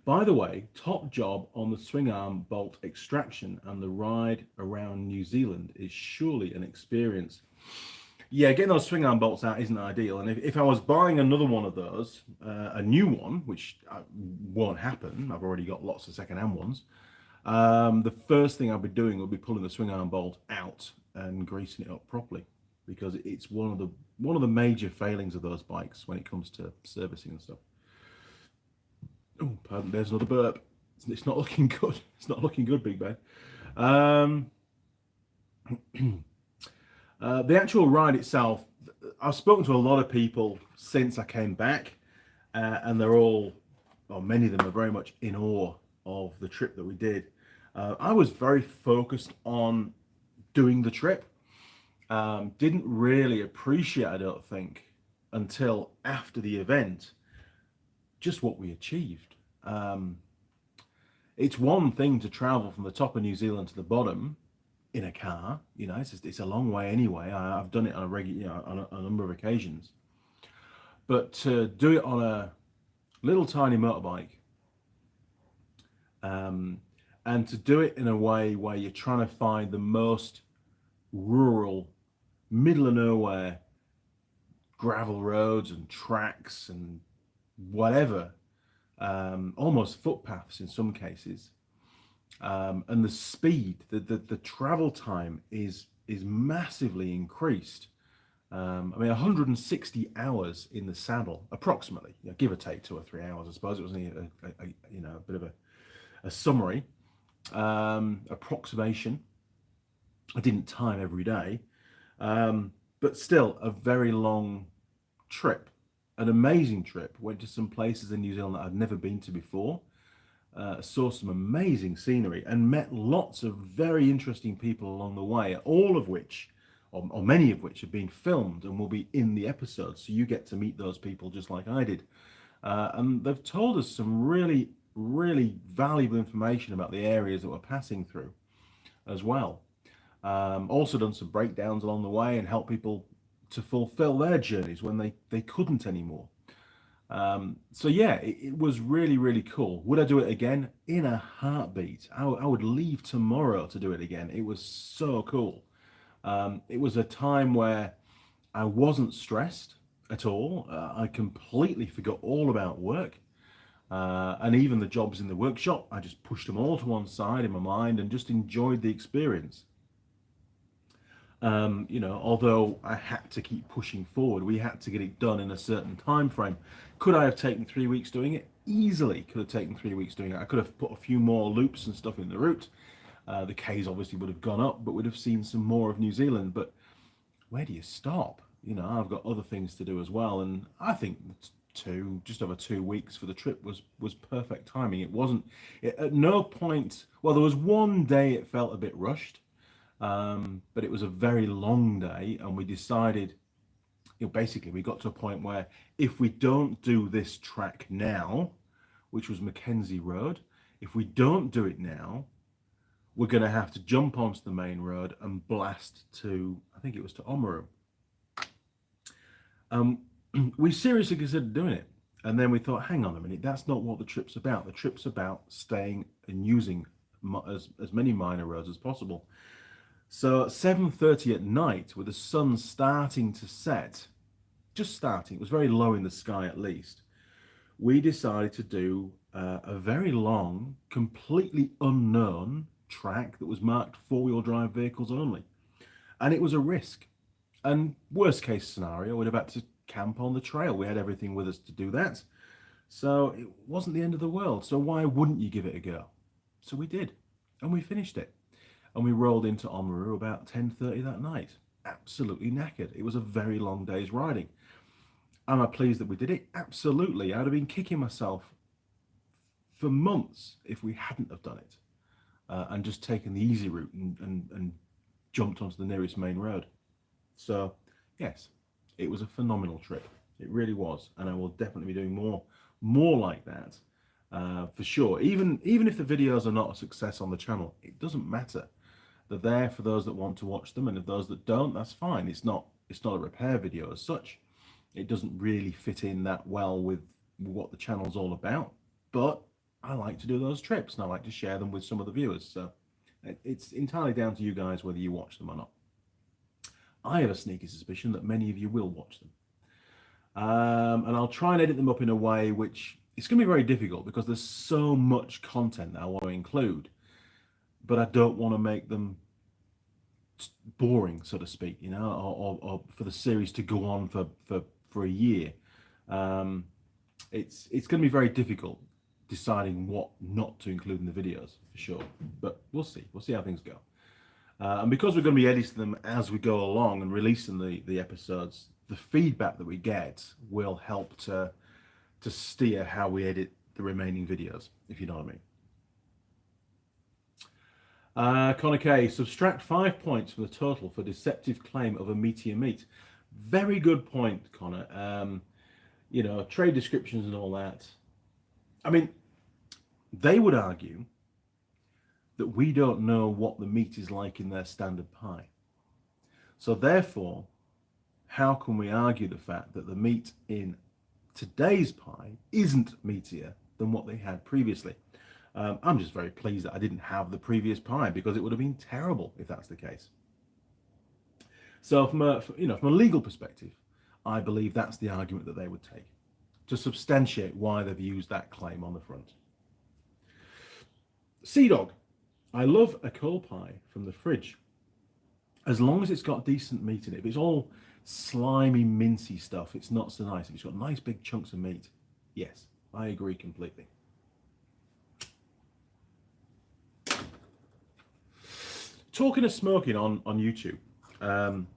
By the way, top job on the swing arm bolt extraction, and the ride around New Zealand is surely an experience. Yeah, getting those swing arm bolts out isn't ideal, and if I was buying another one of those, a new one, which won't happen, I've already got lots of second-hand ones, the first thing I'll be doing will be pulling the swing arm bolt out and greasing it up properly, because it's one of the major failings of those bikes when it comes to servicing and stuff. Oh, pardon, there's another burp. It's not looking good. It's not looking good, Big Ben. The actual ride itself, I've spoken to a lot of people since I came back, and they're all, or many of them are very much in awe of the trip that we did. I was very focused on doing the trip. Didn't really appreciate, I don't think, until after the event, just what we achieved. It's one thing to travel from the top of New Zealand to the bottom in a car. You know, it's a long way anyway. I've done it on a regular, you know, on a number of occasions. But to do it on a little tiny motorbike, and to do it in a way where you're trying to find the most rural, middle of nowhere gravel roads and tracks and whatever, almost footpaths in some cases, and the speed, the travel time is massively increased. I mean, 160 hours in the saddle, approximately, you know, give or take 2 or 3 hours. I suppose it was only a bit of a summary, approximation. I didn't time every day, but still a very long trip, an amazing trip. Went to some places in New Zealand that I'd never been to before. Saw some amazing scenery and met lots of very interesting people along the way, all of which, or many of which, have been filmed and will be in the episode. So you get to meet those people just like I did. And they've told us some really, really valuable information about the areas that we're passing through as well. Also done some breakdowns along the way and help people to fulfill their journeys when they couldn't anymore. So yeah, it was really, really cool. Would I do it again? In a heartbeat. I would leave tomorrow to do it again. It was so cool. It was a time where I wasn't stressed at all. I completely forgot all about work. And even the jobs in the workshop, I just pushed them all to one side in my mind and just enjoyed the experience. You know, although I had to keep pushing forward, we had to get it done in a certain time frame. Could I have taken 3 weeks doing it? Easily could have taken 3 weeks doing it. I could have put a few more loops and stuff in the route. The K's obviously would have gone up, but we'd have seen some more of New Zealand. But where do you stop? You know, I've got other things to do as well. And I think just over 2 weeks for the trip was perfect timing. It wasn't, at no point, well, there was one day it felt a bit rushed. But it was a very long day, and we decided, you know, basically we got to a point where if we don't do this track now, which was Mackenzie Road, if we don't do it now, we're going to have to jump onto the main road and blast to, I think it was to Oamaru. We seriously considered doing it, and then we thought, hang on a minute, that's not what the trip's about. The trip's about staying and using as many minor roads as possible. So at 7:30 at night, with the sun starting to set, just starting, it was very low in the sky at least, we decided to do a very long, completely unknown track that was marked 4-wheel drive vehicles only. And it was a risk. And worst case scenario, we'd have had to camp on the trail. We had everything with us to do that. So it wasn't the end of the world. So why wouldn't you give it a go? So we did. And we finished it. And we rolled into Oamaru about 10:30 that night. Absolutely knackered. It was a very long day's riding. Am I pleased that we did it? Absolutely. I'd have been kicking myself for months if we hadn't have done it and just taken the easy route and jumped onto the nearest main road. So, yes, it was a phenomenal trip. It really was. And I will definitely be doing more like that for sure. Even if the videos are not a success on the channel, it doesn't matter. They're there for those that want to watch them, and if those that don't, that's fine. It's not a repair video as such. It doesn't really fit in that well with what the channel's all about, but I like to do those trips and I like to share them with some of the viewers. So it's entirely down to you guys whether you watch them or not. I have a sneaky suspicion that many of you will watch them. And I'll try and edit them up in a way which it's going to be very difficult because there's so much content that I want to include, but I don't want to make them boring, so to speak, you know, or for the series to go on for a year. It's going to be very difficult deciding what not to include in the videos for sure, but we'll see how things go. And because we're going to be editing them as we go along and releasing the episodes the feedback that we get will help to steer how we edit the remaining videos, if you know what I mean. Connor K, subtract 5 points from the total for deceptive claim of a Meatier Meat. Very good point, Connor. You know, trade descriptions and all that. I mean, they would argue that we don't know what the meat is like in their standard pie. So therefore, how can we argue the fact that the meat in today's pie isn't meatier than what they had previously? I'm just very pleased that I didn't have the previous pie, because it would have been terrible if that's the case. So from a legal perspective, I believe that's the argument that they would take to substantiate why they've used that claim on the front. Sea Dog, I love a coal pie from the fridge, as long as it's got decent meat in it. If it's all slimy, mincy stuff, it's not so nice. If it's got nice big chunks of meat, yes, I agree completely. Talking of smoking on YouTube, from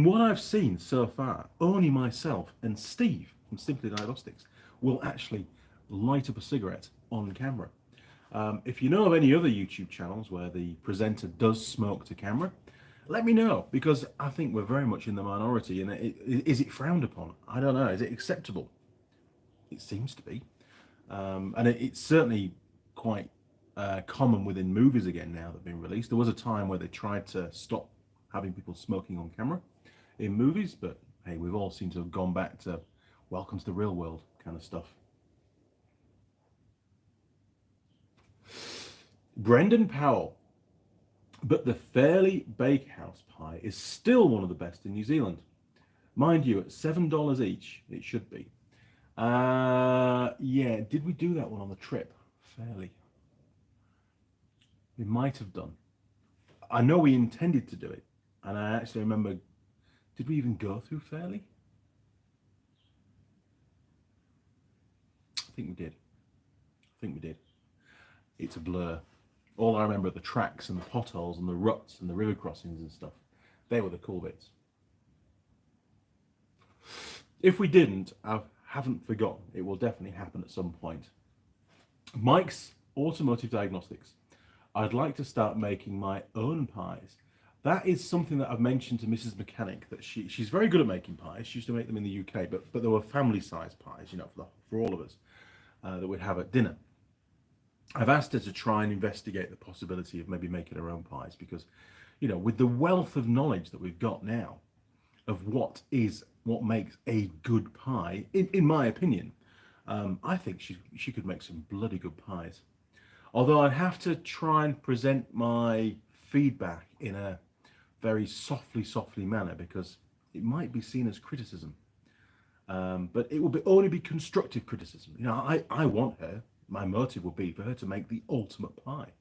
what I've seen so far, only myself and Steve from Simply Diagnostics will actually light up a cigarette on camera. If you know of any other YouTube channels where the presenter does smoke to camera, let me know, because I think we're very much in the minority. And is it frowned upon? I don't know. Is it acceptable? It seems to be. And it's certainly quite common within movies again now that have been released. There was a time where they tried to stop having people smoking on camera in movies, but hey, we've all seemed to have gone back to welcome to the real world kind of stuff. Brendan Powell, but the Fairley Bakehouse pie is still one of the best in New Zealand. Mind you, at $7 each, it should be. Yeah, did we do that one on the trip? Fairley. We might have done. I know we intended to do it, and I actually remember, did we even go through Fairley? I think we did. It's a blur. All I remember are the tracks and the potholes and the ruts and the river crossings and stuff. They were the cool bits. If we didn't, I haven't forgotten. It will definitely happen at some point. Mike's Automotive Diagnostics. I'd like to start making my own pies. That is something that I've mentioned to Mrs. Mechanic, that she's very good at making pies. She used to make them in the UK, but there were family-sized pies, you know, for all of us that we'd have at dinner. I've asked her to try and investigate the possibility of maybe making her own pies, because, you know, with the wealth of knowledge that we've got now of what makes a good pie, in my opinion, I think she could make some bloody good pies. Although I'd have to try and present my feedback in a very softly manner, because it might be seen as criticism. But it will only be constructive criticism. You know, I want her. My motive would be for her to make the ultimate pie,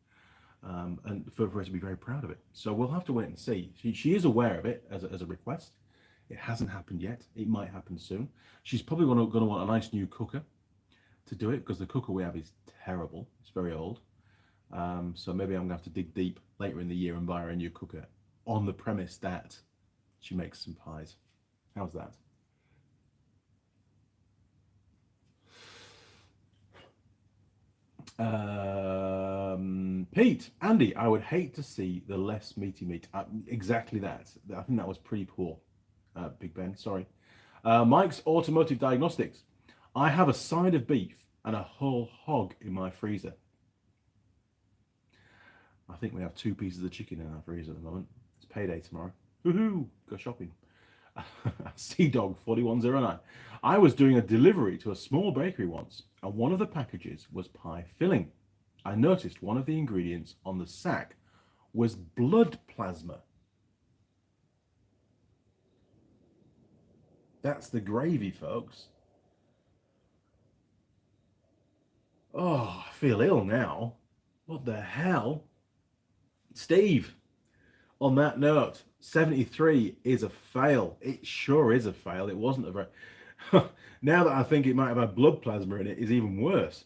and for her to be very proud of it. So we'll have to wait and see. She is aware of it as a request. It hasn't happened yet. It might happen soon. She's probably going to want a nice new cooker to do it, because the cooker we have is terrible. It's very old. So maybe I'm going to have to dig deep later in the year and buy her a new cooker, on the premise that she makes some pies. How's that? Pete, Andy, I would hate to see the less meaty meat. Exactly that. I think that was pretty poor. Big Ben, sorry. Mike's Automotive Diagnostics. I have a side of beef and a whole hog in my freezer. I think we have 2 pieces of chicken in our freezer at the moment. It's payday tomorrow. Woohoo! Go shopping. Sea Dog 4109. I was doing a delivery to a small bakery once, and one of the packages was pie filling. I noticed one of the ingredients on the sack was blood plasma. That's the gravy, folks. Oh, I feel ill now. What the hell? Steve, on that note, 73 is a fail. It sure is a fail. It wasn't a very... Now that I think it might have had blood plasma in it, is even worse.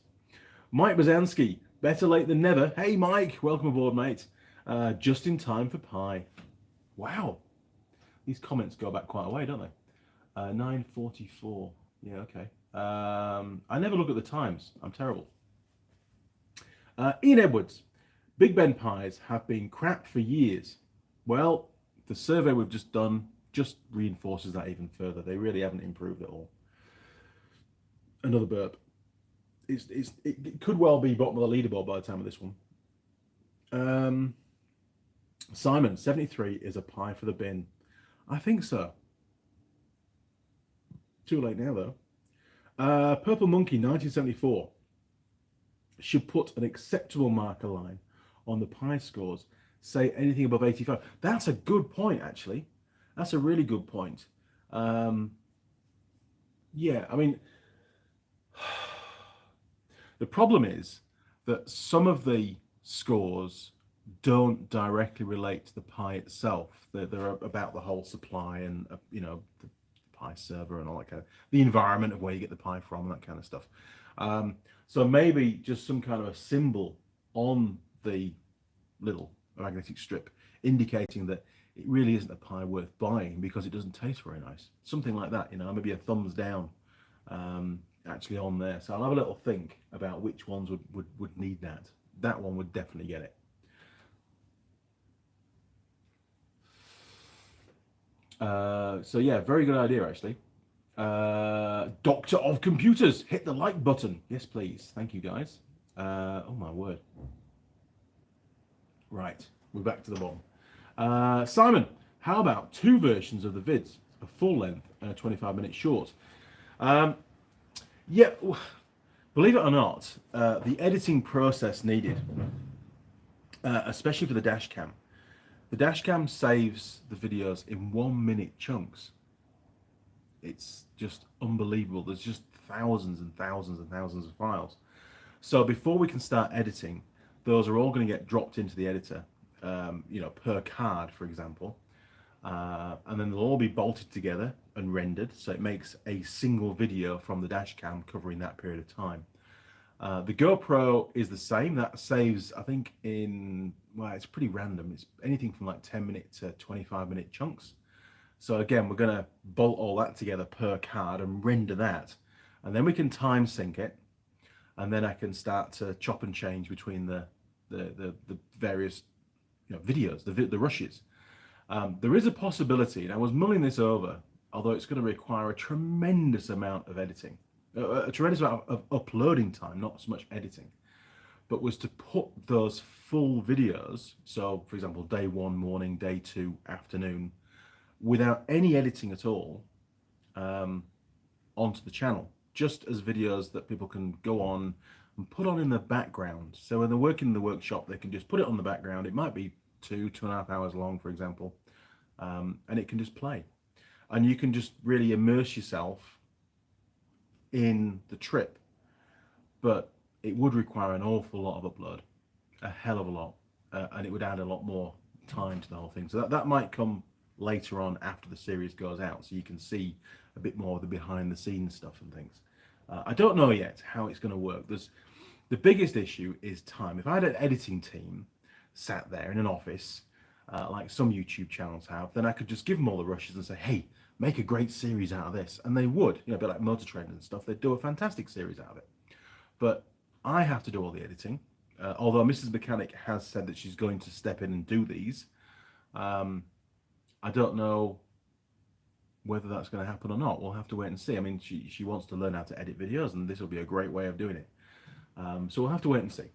Mike Bazansky, better late than never. Hey, Mike, welcome aboard, mate. Just in time for pie. Wow. These comments go back quite a way, don't they? 9:44. Yeah, okay. I never look at the times. I'm terrible. Ian Edwards. Big Ben pies have been crap for years. Well, the survey we've just done just reinforces that even further. They really haven't improved at all. Another burp. It could well be bottom of the leaderboard by the time of this one. Simon, 73 is a pie for the bin. I think so. Too late now, though. Purple Monkey, 1974. Should put an acceptable marker line on the pie scores. Say anything above 85. That's a good point, actually. That's a really good point. Yeah, I mean, the problem is that some of the scores don't directly relate to the pie itself. They're about the whole supply and, the pie server and all that kind of, the environment of where you get the pie from and that kind of stuff. So maybe just some kind of a symbol on the little magnetic strip indicating that it really isn't a pie worth buying because it doesn't taste very nice. Something like that, maybe a thumbs down actually on there. So I'll have a little think about which ones would need that. That one would definitely get it. So yeah, very good idea actually. Doctor of Computers, hit the like button. Yes, please. Thank you, guys. Oh my word. Right, we're back to the bottom. Simon, how about 2 versions of the vids, a full length and a 25-minute short? Yeah, believe it or not, the editing process needed, especially for the dash cam. The dash cam saves the videos in 1-minute chunks. It's just unbelievable. There's just thousands and thousands and thousands of files. So before we can start editing, those are all going to get dropped into the editor, per card, for example. And then they'll all be bolted together and rendered, so it makes a single video from the dash cam covering that period of time. The GoPro is the same. That saves, I think, it's pretty random. It's anything from like 10-minute to 25-minute chunks. So again, we're going to bolt all that together per card and render that. And then we can time sync it. And then I can start to chop and change between the various videos, the rushes. There is a possibility, and I was mulling this over, although it's going to require a tremendous amount of editing, a tremendous amount of uploading time, not so much editing, but was to put those full videos, so for example, day 1 morning, day 2 afternoon, without any editing at all, onto the channel, just as videos that people can go on and put on in the background. So when they're working in the workshop, they can just put it on the background. It might be 2.5 hours long, for example, and it can just play. And you can just really immerse yourself in the trip. But it would require an awful lot of upload, a hell of a lot, and it would add a lot more time to the whole thing. So that might come later on after the series goes out, so you can see a bit more of the behind the scenes stuff and things. I don't know yet how it's going to work. The biggest issue is time. If I had an editing team sat there in an office, like some YouTube channels have, then I could just give them all the rushes and say, hey, make a great series out of this. And they would, a bit like Motor Trend and stuff, they'd do a fantastic series out of it. But I have to do all the editing, although Mrs. Mechanic has said that she's going to step in and do these. I don't know whether that's going to happen or not. We'll have to wait and see. I mean, she wants to learn how to edit videos, and this will be a great way of doing it. So we'll have to wait and see.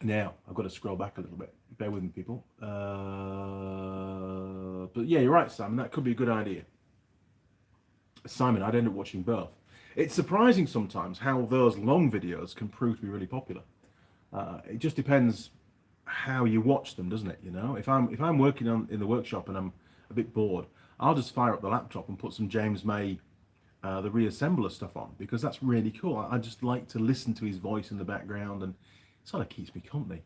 Now, I've got to scroll back a little bit. Bear with me, people. But yeah, you're right, Simon. That could be a good idea. Simon, I'd end up watching both. It's surprising sometimes how those long videos can prove to be really popular. It just depends how you watch them, doesn't it? If I'm working in the workshop and I'm a bit bored, I'll just fire up the laptop and put some James May, the reassembler stuff on, because that's really cool. I just like to listen to his voice in the background, and it sort of keeps me company.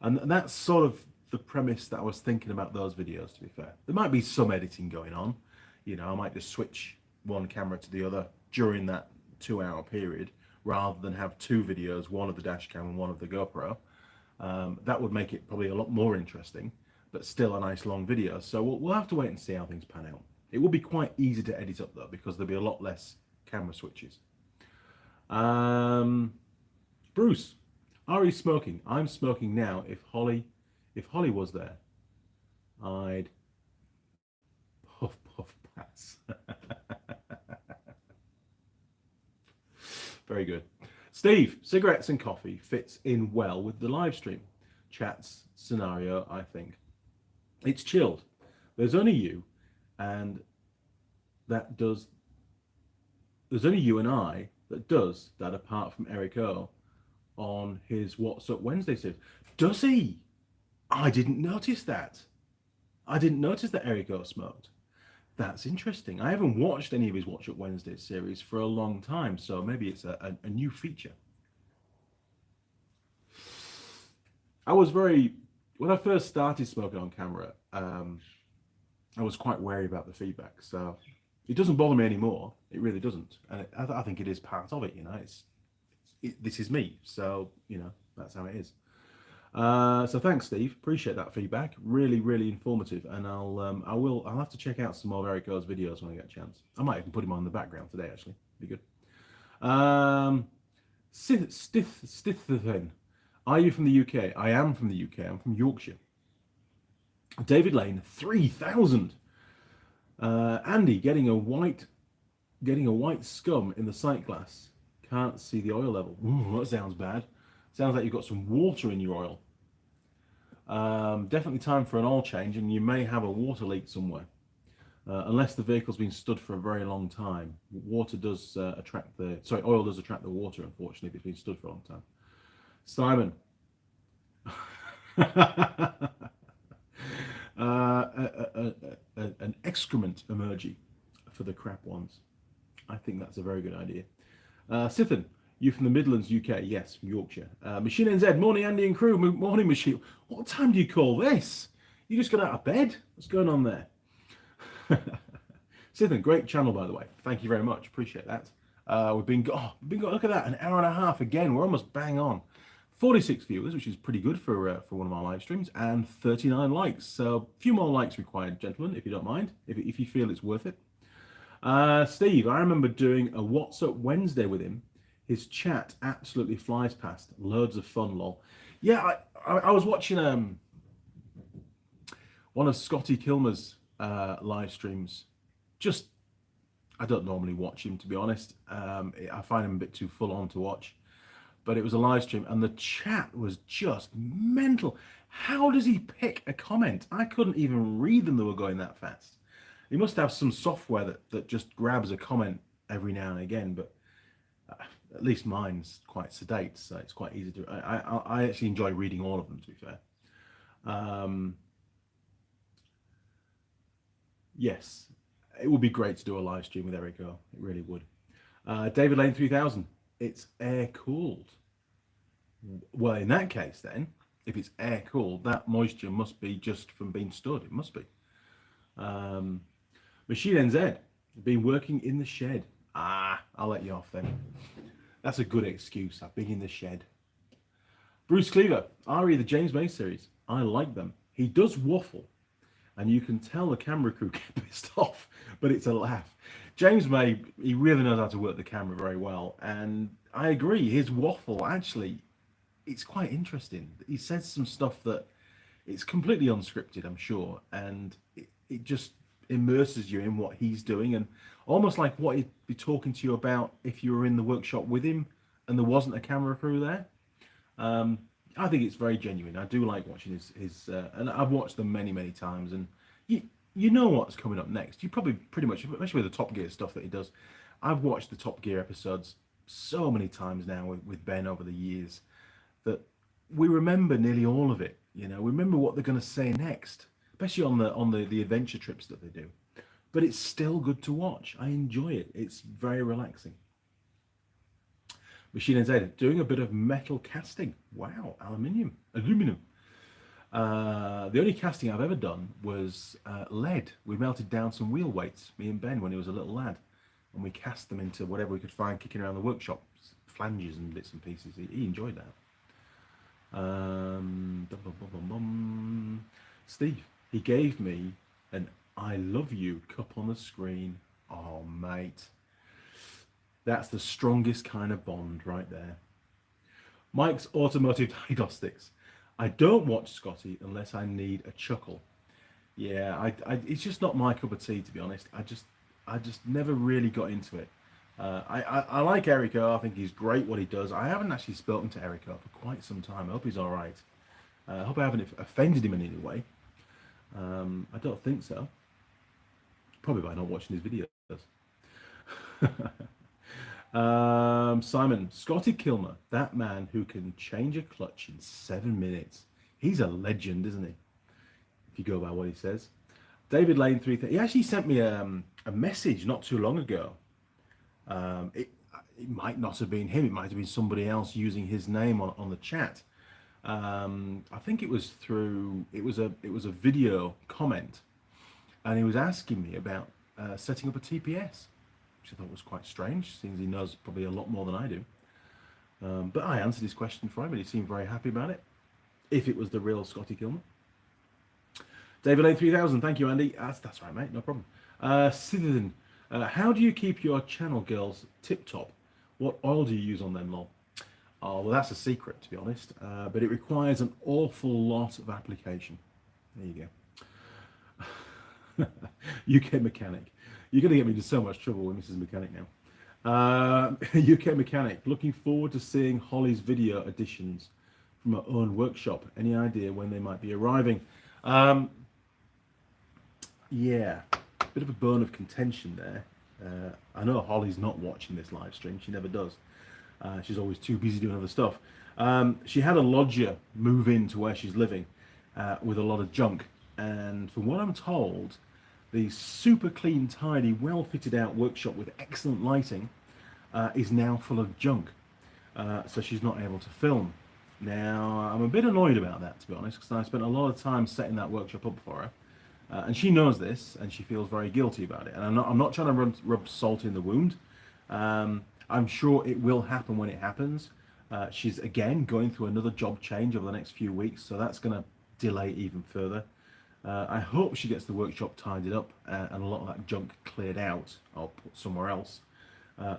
And that's sort of the premise that I was thinking about those videos, to be fair. There might be some editing going on. I might just switch one camera to the other during that 2-hour period, rather than have 2 videos, one of the dash cam and one of the GoPro. That would make it probably a lot more interesting, but still a nice long video. So we'll have to wait and see how things pan out. It will be quite easy to edit up though, because there'll be a lot less camera switches. Bruce, are you smoking? I'm smoking now. If Holly was there, I'd puff pass. Very good. Steve, cigarettes and coffee fits in well with the live stream chats scenario, I think. It's chilled. There's only you, and there's only you and I that does that, apart from Eric O on his What's Up Wednesday series. Does he? I didn't notice that. I didn't notice that Eric O smoked. That's interesting. I haven't watched any of his Watch Up Wednesday series for a long time, so maybe it's a new feature. When I first started smoking on camera, I was quite wary about the feedback, so it doesn't bother me anymore. It really doesn't, and I think it is part of it. This is me, so that's how it is. So thanks, Steve. Appreciate that feedback. Really, really informative. And I'll have to check out some more of Eric O's videos when I get a chance. I might even put him on in the background today. Actually, be good. Stithathan, are you from the UK? I am from the UK. I'm from Yorkshire. David Lane, 3,000. Andy, getting a white scum in the sight glass. Can't see the oil level. Ooh, that sounds bad. Sounds like you've got some water in your oil. Definitely time for an oil change, and you may have a water leak somewhere. Unless the vehicle's been stood for a very long time. Oil does attract the water, unfortunately, if it's been stood for a long time. Simon. An excrement emoji for the crap ones. I think that's a very good idea. Sithen, you from the Midlands, UK? Yes, from Yorkshire. Machine NZ, morning Andy and crew. Morning Machine. What time do you call this? You just got out of bed? What's going on there? Sithen, great channel by the way. Thank you very much. Appreciate that. We've been look at that, an hour and a half again. We're almost bang on. 46 viewers, which is pretty good for one of our live streams, and 39 likes. So a few more likes required, gentlemen, if you don't mind, if you feel it's worth it. Steve, I remember doing a What's Up Wednesday with him. His chat absolutely flies past. Loads of fun, lol. Yeah, I was watching one of Scotty Kilmer's live streams. I don't normally watch him, to be honest. I find him a bit too full on to watch. But it was a live stream, and the chat was just mental. How does he pick a comment? I couldn't even read them, they were going that fast. He must have some software that just grabs a comment every now and again, but at least mine's quite sedate, so it's quite easy to... I actually enjoy reading all of them, to be fair. Yes, it would be great to do a live stream with Eric O. It really would. David Lane 3000. It's air-cooled. Well, in that case, then, if it's air-cooled, that moisture must be just from being stood. It must be. Machine NZ, been working in the shed. I'll let you off then. That's a good excuse. I've been in the shed. Bruce Cleaver, Ari, the James May series. I like them. He does waffle, and you can tell the camera crew get pissed off, but it's a laugh. James May, he really knows how to work the camera very well, and I agree, his waffle, actually, it's quite interesting. He says some stuff that it's completely unscripted, I'm sure, and it just immerses you in what he's doing, and almost like what he'd be talking to you about if you were in the workshop with him and there wasn't a camera crew there. I think it's very genuine. I do like watching his and I've watched them many times, and you know what's coming up next. You probably pretty much, especially with the Top Gear stuff that he does. I've watched the Top Gear episodes so many times now with Ben over the years that we remember nearly all of it. We remember what they're going to say next, especially on the adventure trips that they do. But it's still good to watch. I enjoy it. It's very relaxing. Machine NZ, doing a bit of metal casting. Wow, aluminum. The only casting I've ever done was lead. We melted down some wheel weights, me and Ben, when he was a little lad, and we cast them into whatever we could find kicking around the workshop, flanges and bits and pieces. He enjoyed that. Bum, bum, bum, bum, bum. Steve, he gave me an I love you cup on the screen. Oh, mate. That's the strongest kind of bond right there. Mike's Automotive Diagnostics. I don't watch Scotty unless I need a chuckle. Yeah, it's just not my cup of tea, to be honest. I just never really got into it. I like Erico. I think he's great what he does. I haven't actually spoken to Erico for quite some time. I hope he's all right. I hope I haven't offended him in any way. I don't think so. Probably by not watching his videos. Simon, Scotty Kilmer, that man who can change a clutch in 7 minutes. He's a legend, isn't he? If you go by what he says. David Lane 330. He actually sent me a message not too long ago. It might not have been him. It might have been somebody else using his name on the chat. I think it was through. It was a video comment, and he was asking me about setting up a TPS, which I thought was quite strange, since he knows probably a lot more than I do. But I answered his question for him, and he seemed very happy about it. If it was the real Scotty Kilmer. David Lane 3000, thank you, Andy. That's right, mate, no problem. Citizen, how do you keep your channel girls tip top? What oil do you use on them, lol? Oh, well, that's a secret, to be honest. But it requires an awful lot of application. There you go. UK Mechanic. You're going to get me into so much trouble with Mrs. Mechanic now. UK Mechanic. Looking forward to seeing Holly's video editions from her own workshop. Any idea when they might be arriving? Yeah, bit of a bone of contention there. I know Holly's not watching this live stream. She never does. She's always too busy doing other stuff. She had a lodger move in to where she's living with a lot of junk. And from what I'm told, the super clean, tidy, well fitted out workshop with excellent lighting is now full of junk. So she's not able to film. Now, I'm a bit annoyed about that, to be honest, because I spent a lot of time setting that workshop up for her. And she knows this, and she feels very guilty about it. And I'm not trying to rub salt in the wound. I'm sure it will happen when it happens. She's, again, going through another job change over the next few weeks, so that's going to delay even further. I hope she gets the workshop tidied up and a lot of that junk cleared out or put somewhere else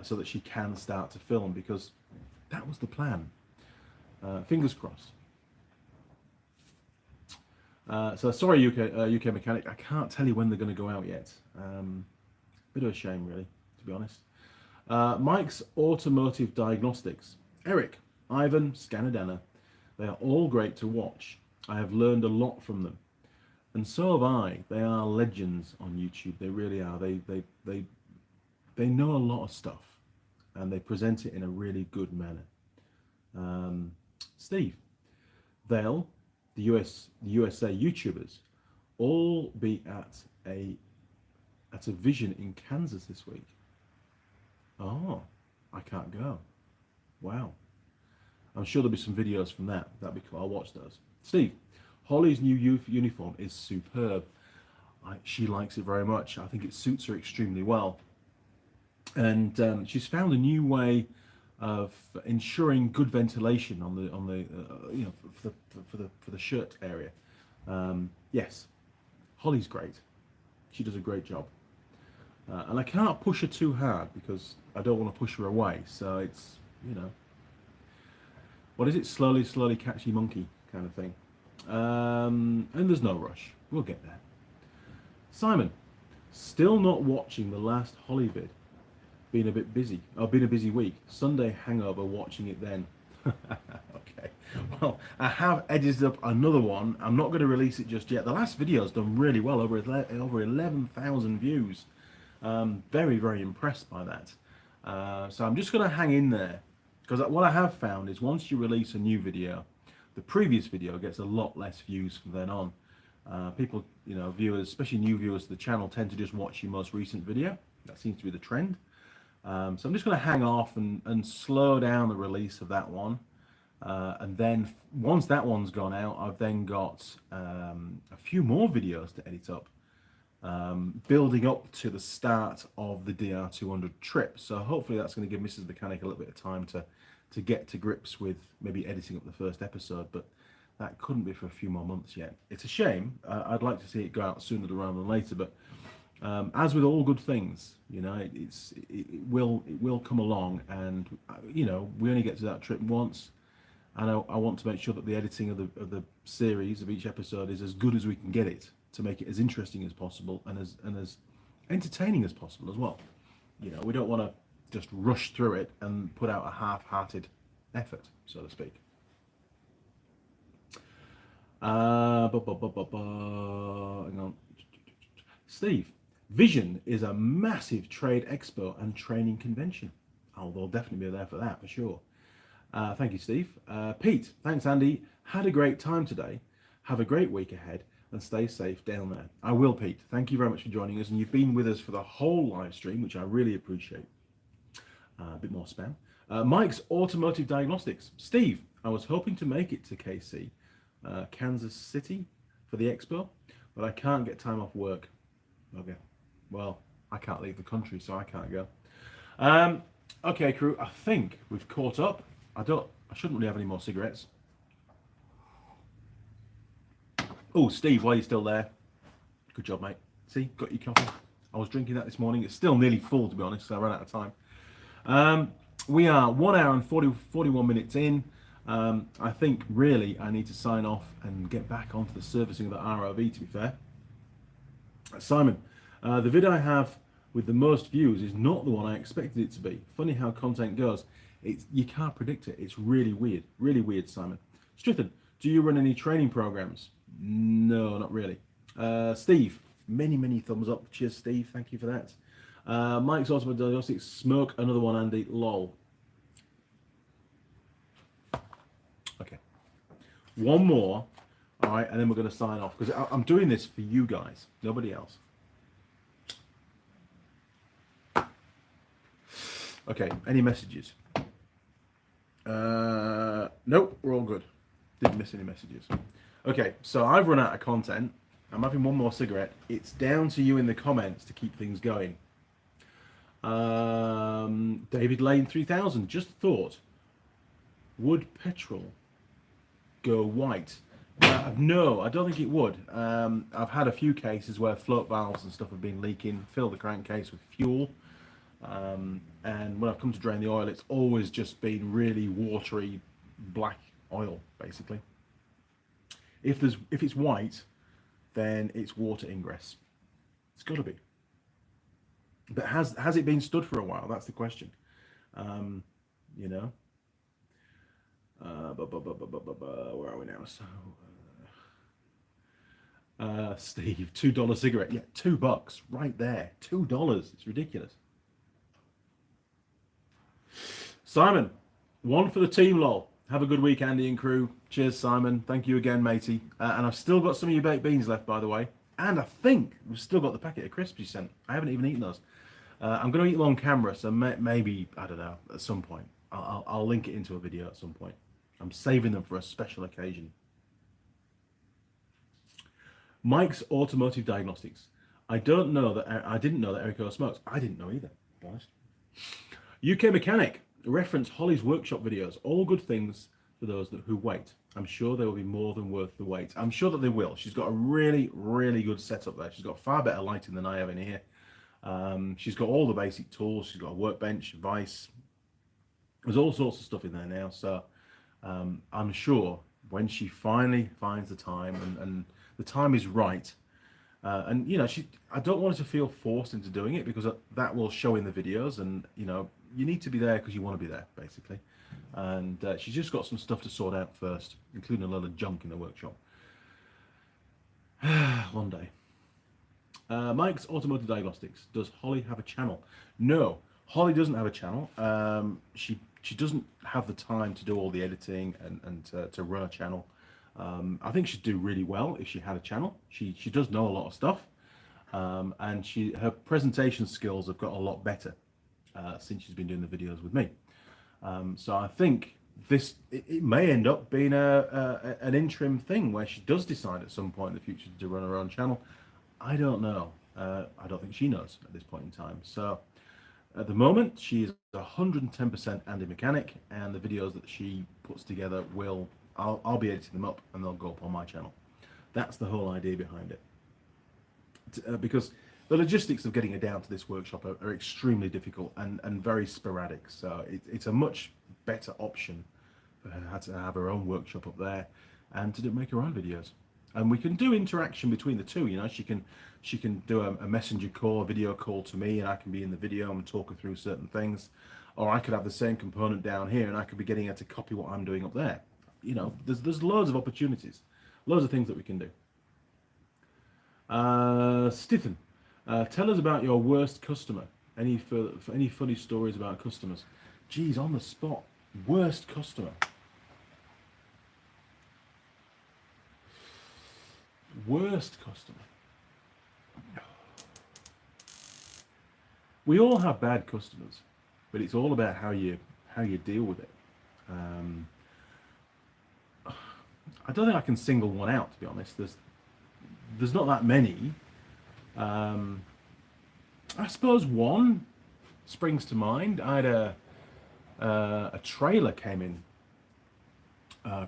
so that she can start to film, because that was the plan. Fingers crossed. So sorry, UK Mechanic. I can't tell you when they're going to go out yet. Bit of a shame, really, to be honest. Mike's Automotive Diagnostics. Eric, Ivan, Scanadana. They are all great to watch. I have learned a lot from them, and so have I. They are legends on YouTube. They really are. They know a lot of stuff, and they present it in a really good manner. Steve, they'll. The USA YouTubers all be at a vision in Kansas this week. Oh, I can't go. Wow. I'm sure there'll be some videos from that. That'd be cool. I'll watch those. Steve, Holly's new youth uniform is superb. She likes it very much. I think it suits her extremely well. And she's found a new way of ensuring good ventilation on the for the shirt area. Yes, Holly's great. She does a great job, and I can't push her too hard because I don't want to push her away. So it's, what is it? Slowly catchy monkey kind of thing. And there's no rush. We'll get there. Simon, still not watching the last Holly vid. Been a bit busy. Been a busy week. Sunday hangover watching it then. Okay. Well, I have edited up another one. I'm not going to release it just yet. The last video's done really well, over 11,000 views. Very, very impressed by that. So I'm just going to hang in there, because what I have found is once you release a new video, the previous video gets a lot less views from then on. People, viewers, especially new viewers to the channel, tend to just watch your most recent video. That seems to be the trend. So I'm just going to hang off and slow down the release of that one. And then once that one's gone out, I've then got a few more videos to edit up, building up to the start of the DR200 trip. So hopefully that's going to give Mrs. Mechanic a little bit of time to to get to grips with maybe editing up the first episode, but that couldn't be for a few more months yet. It's a shame. I'd like to see it go out sooner rather than later, but as with all good things, you know, it will come along, and you know, we only get to that trip once, and I want to make sure that the editing of the series of each episode is as good as we can get it, to make it as interesting as possible and as entertaining as possible as well. You know, we don't want to just rush through it and put out a half-hearted effort, so to speak. Hang on. Steve, Vision is a massive trade expo and training convention. Oh, they'll definitely be there for that, for sure. Thank you, Steve. Pete, thanks, Andy. Had a great time today. Have a great week ahead and stay safe down there. I will, Pete. Thank you very much for joining us, and you've been with us for the whole live stream, which I really appreciate. A bit more spam. Mike's Automotive Diagnostics. Steve, I was hoping to make it to KC, Kansas City, for the expo, but I can't get time off work. Okay, well, I can't leave the country, so I can't go. Okay, crew, I think we've caught up. I shouldn't really have any more cigarettes. Oh, Steve, while you're still there, good job, mate. See, got your coffee. I was drinking that this morning. It's still nearly full, to be honest, so I ran out of time. We are 1 hour and 41 minutes in. I think really I need to sign off and get back onto the servicing of the ROV, to be fair. Simon, the vid I have with the most views is not the one I expected it to be. Funny how content goes. You can't predict it. It's really weird, Simon. Strithen, do you run any training programs? No, not really. Steve, many thumbs up. Cheers, Steve. Thank you for that. Mike's Automotive Diagnostics, smoke another one, Andy. Lol. Okay. One more. All right, and then we're going to sign off, because I'm doing this for you guys, nobody else. Okay, any messages? Nope, we're all good. Didn't miss any messages. Okay, so I've run out of content. I'm having one more cigarette. It's down to you in the comments to keep things going. David Lane 3000, just thought, would petrol go white? No, I don't think it would. I've had a few cases where float valves and stuff have been leaking, fill the crankcase with fuel, and when I've come to drain the oil, it's always just been really watery black oil, basically. If it's white, then it's water ingress. It's got to be. But has it been stood for a while? That's the question. You know. Where are we now? So, Steve, $2 cigarette. Yeah, $2 right there. $2. It's ridiculous. Simon, one for the team, lol. Have a good week, Andy and crew. Cheers, Simon. Thank you again, matey. And I've still got some of your baked beans left, by the way. And I think we've still got the packet of crisps you sent. I haven't even eaten those. I'm going to eat them on camera, so maybe, I don't know, at some point. I'll link it into a video at some point. I'm saving them for a special occasion. Mike's Automotive Diagnostics. I didn't know that Erico smokes. I didn't know either, to be honest. UK Mechanic. Reference Holly's workshop videos. All good things for those who wait. I'm sure they will be more than worth the wait. I'm sure that they will. She's got a really good setup there. She's got far better lighting than I have in here. She's got all the basic tools. She's got a workbench, vise. There's all sorts of stuff in there now. So I'm sure when she finally finds the time and the time is right, and you know, I don't want her to feel forced into doing it, because that will show in the videos, and you know, you need to be there because you want to be there, basically. And she's just got some stuff to sort out first, including a lot of junk in the workshop. One day. Mike's Automotive Diagnostics. Does Holly have a channel? No, Holly doesn't have a channel. She doesn't have the time to do all the editing and to run a channel. I think she'd do really well if she had a channel. She does know a lot of stuff, and her presentation skills have got a lot better since she's been doing the videos with me. So I think it may end up being an interim thing where she does decide at some point in the future to run her own channel. I don't know. I don't think she knows at this point in time. So At the moment, she is 110% Andy mechanic, and the videos that she puts together I'll be editing them up and they'll go up on my channel. That's the whole idea behind it. Because the logistics of getting her down to this workshop are extremely difficult and very sporadic. So it's a much better option for her to have her own workshop up there and to make her own videos. And we can do interaction between the two. You know, she can do a messenger call, a video call to me, and I can be in the video and talk her through certain things. Or I could have the same component down here, and I could be getting her to copy what I'm doing up there. You know, there's loads of opportunities, loads of things that we can do. Stephen, tell us about your worst customer. Any funny stories about customers? Geez, on the spot, worst customer. Worst customer. We all have bad customers, but it's all about how you deal with it. I don't think I can single one out, to be honest. There's not that many. I suppose one springs to mind. I had a trailer came in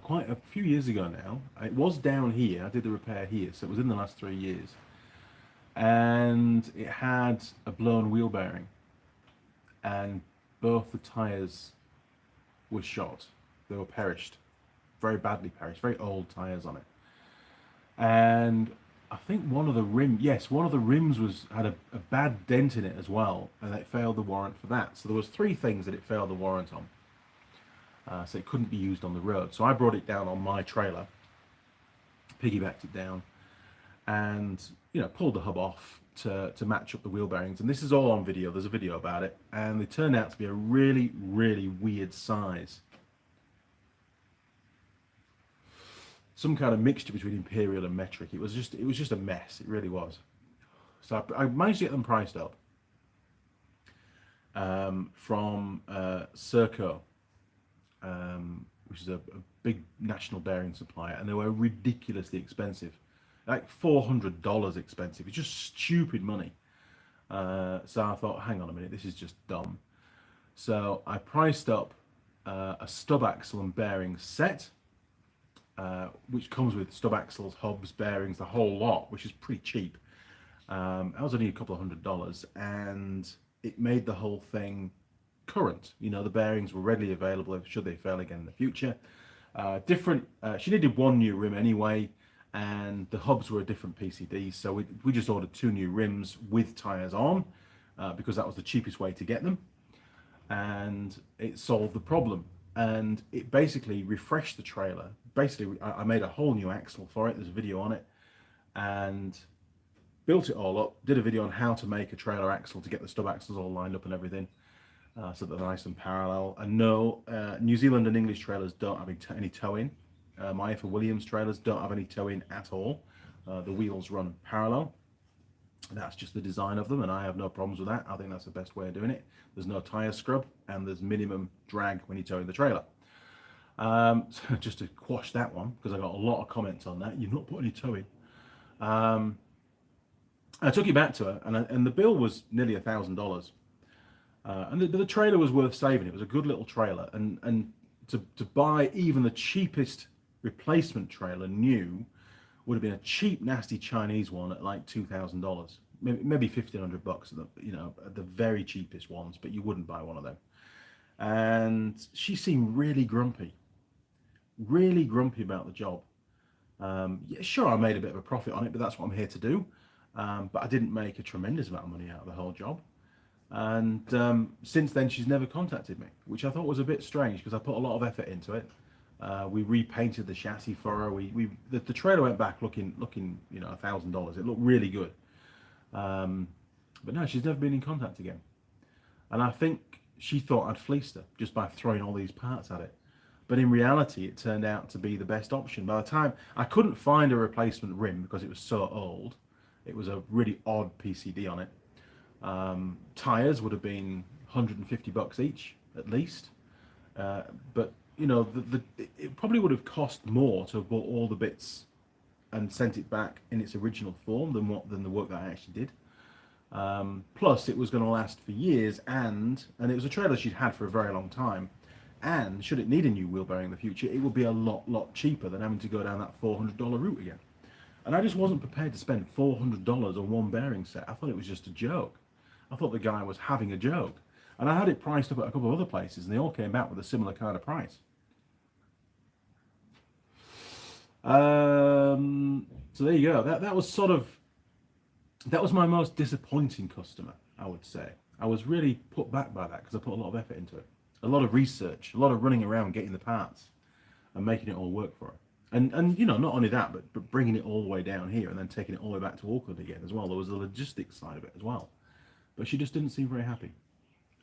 quite a few years ago now. It was down here. I did the repair here, so it was in the last 3 years. And it had a blown wheel bearing, and both the tyres were shot. They were perished, very badly perished, very old tyres on it. And I think one of the rims had a bad dent in it as well, and it failed the warrant for that. So there was 3 things that it failed the warrant on. So it couldn't be used on the road. So I brought it down on my trailer, piggybacked it down, and pulled the hub off to match up the wheel bearings. And this is all on video. There's a video about it, and they turned out to be a really, really weird size. Some kind of mixture between imperial and metric. It was just a mess. It really was. So I managed to get them priced up from Serco, which is a big national bearing supplier, and they were ridiculously expensive, like $400 expensive. It's just stupid money. So I thought, hang on a minute, this is just dumb. So I priced up a stub axle and bearing set, which comes with stub axles, hubs, bearings, the whole lot, which is pretty cheap. That was only a couple of $100, and it made the whole thing current. The bearings were readily available should they fail again in the future. She needed 1 new rim anyway, and the hubs were a different PCD, so we just ordered 2 new rims with tyres on, because that was the cheapest way to get them, and it solved the problem. And it basically refreshed the trailer. Basically, I made a whole new axle for it. There's a video on it, and built it all up. Did a video on how to make a trailer axle to get the stub axles all lined up and everything, so that they're nice and parallel. And no, New Zealand and English trailers don't have any towing. My for Williams trailers don't have any towing at all. The wheels run parallel. That's just the design of them, and I have no problems with that. I think that's the best way of doing it. There's no tyre scrub, and there's minimum drag when you're towing the trailer. So just to quash that one, because I got a lot of comments on that. You've not put any towing. I took it back to her, and the bill was nearly $1,000. And the trailer was worth saving. It was a good little trailer, and to buy even the cheapest replacement trailer new would have been a cheap, nasty Chinese one at like $2,000, maybe $1,500 at the very cheapest ones, but you wouldn't buy one of them. And she seemed really grumpy about the job. Yeah, sure, I made a bit of a profit on it, but that's what I'm here to do. But I didn't make a tremendous amount of money out of the whole job. And since then, she's never contacted me, which I thought was a bit strange, because I put a lot of effort into it. We repainted the chassis for her. The trailer went back looking $1,000. It looked really good. But no, she's never been in contact again. And I think she thought I'd fleeced her just by throwing all these parts at it. But in reality, it turned out to be the best option. By the time I couldn't find a replacement rim because it was so old, it was a really odd PCD on it. Tires would have been $150 each at least. But it probably would have cost more to have bought all the bits and sent it back in its original form than the work that I actually did. Plus, it was going to last for years, and it was a trailer she'd had for a very long time. And should it need a new wheel bearing in the future, it would be a lot cheaper than having to go down that $400 route again. And I just wasn't prepared to spend $400 on one bearing set. I thought it was just a joke. I thought the guy was having a joke. And I had it priced up at a couple of other places, and they all came back with a similar kind of price. So there you go. That was my most disappointing customer, I would say. I was really put back by that because I put a lot of effort into it. A lot of research, a lot of running around getting the parts and making it all work for her. And you know, not only that, but bringing it all the way down here and then taking it all the way back to Auckland again as well. There was the logistics side of it as well. But she just didn't seem very happy.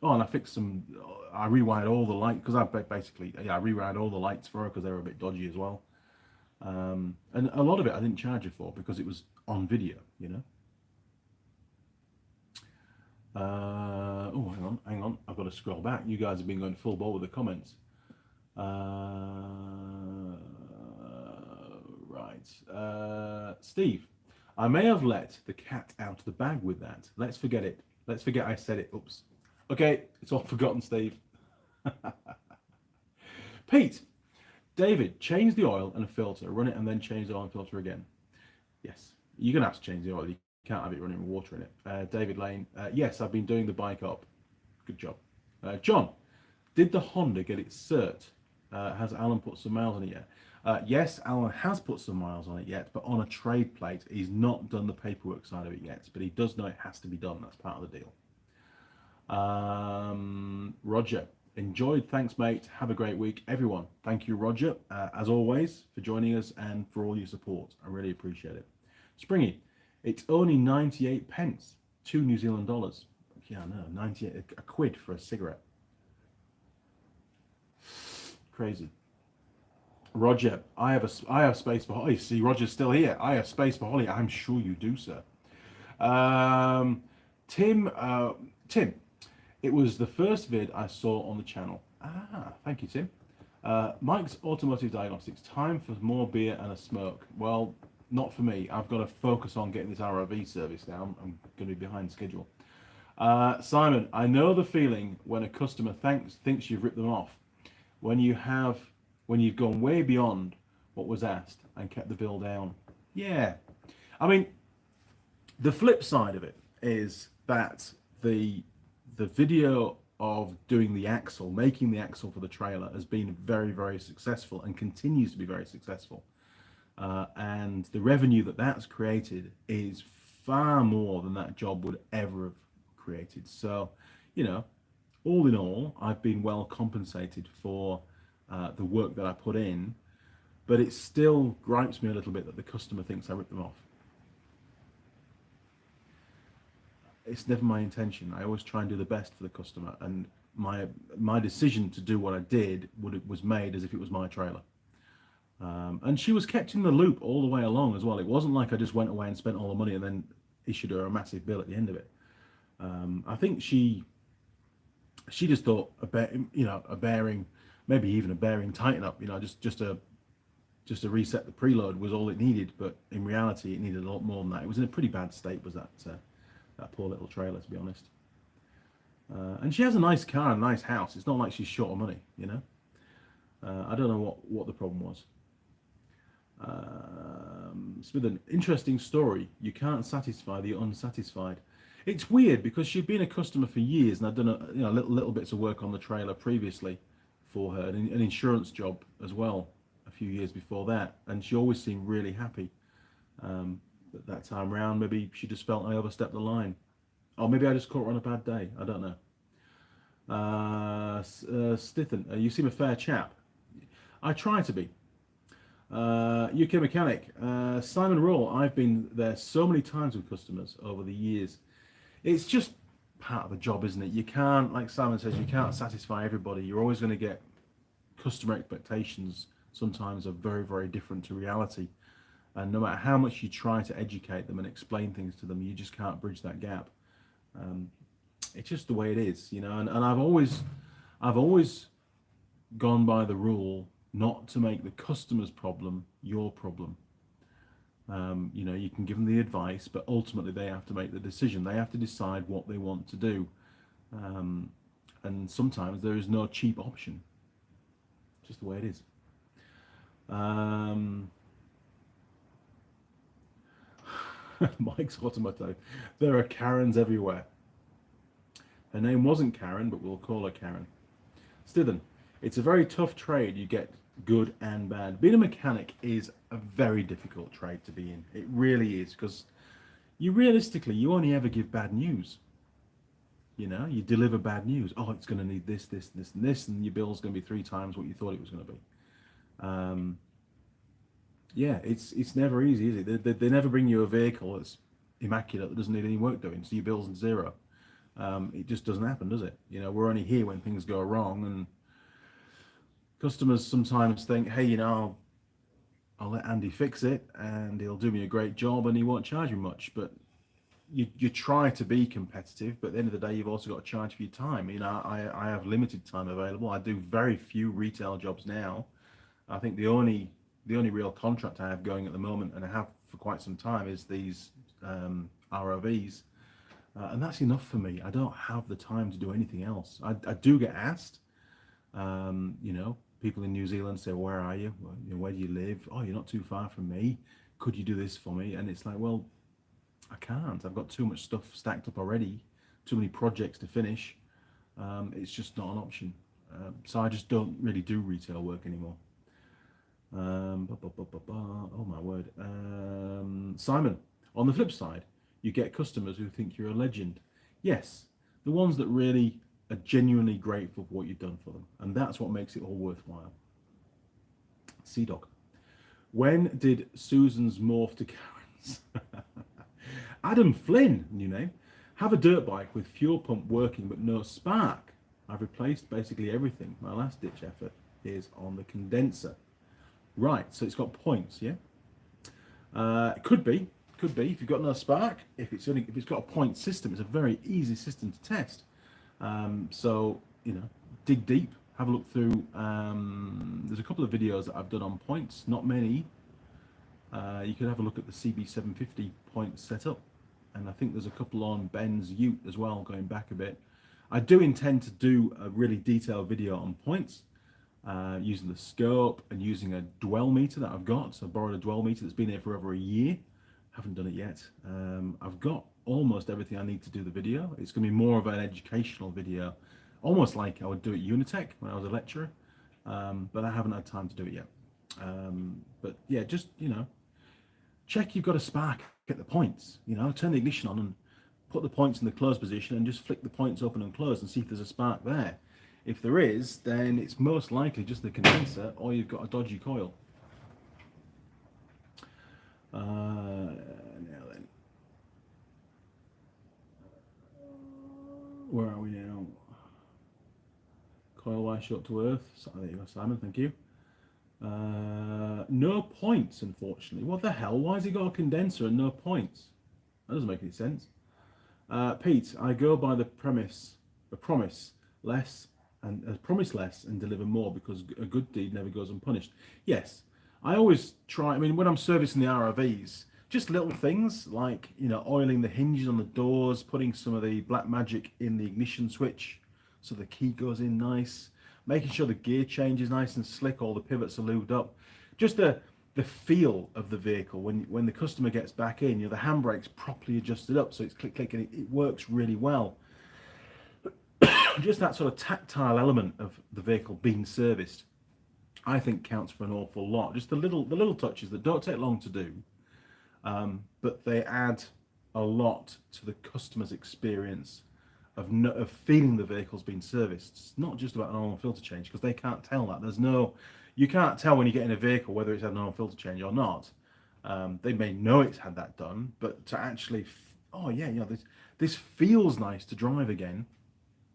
Oh, and I rewired all the lights, because I rewired all the lights for her because they were a bit dodgy as well. And a lot of it I didn't charge her for because it was on video, you know. Oh, hang on. I've got to scroll back. You guys have been going full ball with the comments. Right. Steve, I may have let the cat out of the bag with that. Let's forget it. Let's forget I said it. Oops. Okay, it's all forgotten, Steve. Pete, David, change the oil and a filter. Run it and then change the oil and filter again. Yes, you're going to have to change the oil. You can't have it running with water in it. David Lane, yes, I've been doing the bike up. Good job. John, did the Honda get its cert? Has Alan put some miles on it yet? Yes, Alan has put some miles on it yet, but on a trade plate. He's not done the paperwork side of it yet, but he does know it has to be done. That's part of the deal. Roger, enjoyed. Thanks, mate. Have a great week, everyone. Thank you, Roger, as always, for joining us and for all your support. I really appreciate it. Springy, it's only 98 pence, 2 New Zealand dollars. Yeah, no, 98, a quid for a cigarette. Crazy. Roger, I have space for Holly. See, Roger's still here. I have space for Holly. I'm sure you do, sir. Tim, it was the first vid I saw on the channel. Thank you, Tim. Mike's Automotive Diagnostics. Time for more beer and a smoke. Well, not for me. I've got to focus on getting this ROV service now. I'm going to be behind schedule. Simon, I know the feeling when a customer thinks you've ripped them off. When you've gone way beyond what was asked and kept the bill down. Yeah. I mean, the flip side of it is that the video of doing the axle, making the axle for the trailer, has been very, very successful and continues to be very successful. And the revenue that's created is far more than that job would ever have created. So, you know, all in all, I've been well compensated for the work that I put in, but it still gripes me a little bit that the customer thinks I ripped them off. It's never my intention. I always try and do the best for the customer, and my decision to do what I did was made as if it was my trailer. And she was kept in the loop all the way along as well. It wasn't like I just went away and spent all the money and then issued her a massive bill at the end of it. I think she just thought a bearing, maybe even a bearing tighten up, just to reset the preload was all it needed. But in reality, it needed a lot more than that. It was in a pretty bad state, was that poor little trailer, to be honest. And she has a nice car and a nice house. It's not like she's short of money, you know. I don't know what the problem was. Smith, interesting story. You can't satisfy the unsatisfied. It's weird because she'd been a customer for years, and I'd done little bits of work on the trailer previously for her, and an insurance job as well a few years before that, and she always seemed really happy. But that time round, maybe she just felt I overstepped the line, or maybe I just caught her on a bad day. I don't know. Stithen, you seem a fair chap. I try to be. UK Mechanic, Simon Raw, I've been there so many times with customers over the years. It's just part of the job, isn't it? You can't, like Simon says, you can't satisfy everybody. You're always going to get customer expectations sometimes are very, very different to reality. And no matter how much you try to educate them and explain things to them, you just can't bridge that gap. It's just the way it is, you know. And I've always gone by the rule not to make the customer's problem your problem. You know, you can give them the advice, but ultimately they have to make the decision. They have to decide what they want to do. And sometimes there is no cheap option. Just the way it is. Mike's Automoto. There are Karens everywhere. Her name wasn't Karen, but we'll call her Karen. Stithen, it's a very tough trade. You get good and bad. Being a mechanic is a very difficult trade to be in. It really is, because you only ever give bad news. You know, you deliver bad news. Oh, it's going to need this, this, this, and this, and your bill's going to be 3 times what you thought it was going to be. Yeah, it's never easy, is it? They never bring you a vehicle that's immaculate, that doesn't need any work doing, so your bill's zero. It just doesn't happen, does it? You know, we're only here when things go wrong, and customers sometimes think, hey, you know, I'll let Andy fix it, and he'll do me a great job, and he won't charge me much. But you try to be competitive, but at the end of the day, you've also got to charge for your time. You know, I have limited time available. I do very few retail jobs now. I think the only real contract I have going at the moment, and I have for quite some time, is these ROVs. And that's enough for me. I don't have the time to do anything else. I do get asked, you know, people in New Zealand say, where are you? Well, you know, where do you live? Oh, you're not too far from me. Could you do this for me? And it's like, well, I can't. I've got too much stuff stacked up already, too many projects to finish. It's just not an option. So I just don't really do retail work anymore. Oh my word. Simon, on the flip side, you get customers who think you're a legend. Yes, the ones that really are genuinely grateful for what you've done for them. And that's what makes it all worthwhile. Sea Dog. When did Susan's morph to Karen's? Adam Flynn, new name. Have a dirt bike with fuel pump working but no spark. I've replaced basically everything. My last ditch effort is on the condenser. Right, so it's got points, yeah? It could be if you've got no spark. If it's got a point system, it's a very easy system to test. So, you know, dig deep, have a look through. There's a couple of videos that I've done on points, not many. You could have a look at the CB750 point setup, and I think there's a couple on Ben's Ute as well, going back a bit. I do intend to do a really detailed video on points, using the scope and using a dwell meter that I've got. So I borrowed a dwell meter that's been here for over a year. Haven't done it yet. I've got almost everything I need to do the video. It's going to be more of an educational video, almost like I would do at Unitech when I was a lecturer, but I haven't had time to do it yet. But yeah, just, you know, check you've got a spark at the points. You know, turn the ignition on and put the points in the closed position and just flick the points open and close and see if there's a spark there. If there is, then it's most likely just the condenser, or you've got a dodgy coil. Now then, where are we now? Coil wire short to earth. So, there you go, Simon. Thank you. No points, unfortunately. What the hell? Why has it got a condenser and no points? That doesn't make any sense. Pete, I go by the promise less and deliver more, because a good deed never goes unpunished. Yes, I always try. I mean, when I'm servicing the ROVs, just little things like, you know, oiling the hinges on the doors, putting some of the black magic in the ignition switch so the key goes in nice, making sure the gear change is nice and slick, all the pivots are lubed up. Just the feel of the vehicle when the customer gets back in, you know, the handbrake's properly adjusted up, so it's click click and it works really well. Just that sort of tactile element of the vehicle being serviced, I think, counts for an awful lot. Just the little touches that don't take long to do, but they add a lot to the customer's experience of feeling the vehicle's been serviced. It's not just about an oil and filter change, because they can't tell that. You can't tell when you get in a vehicle whether it's had an oil and filter change or not. They may know it's had that done, but to actually, oh yeah, you know, this feels nice to drive again,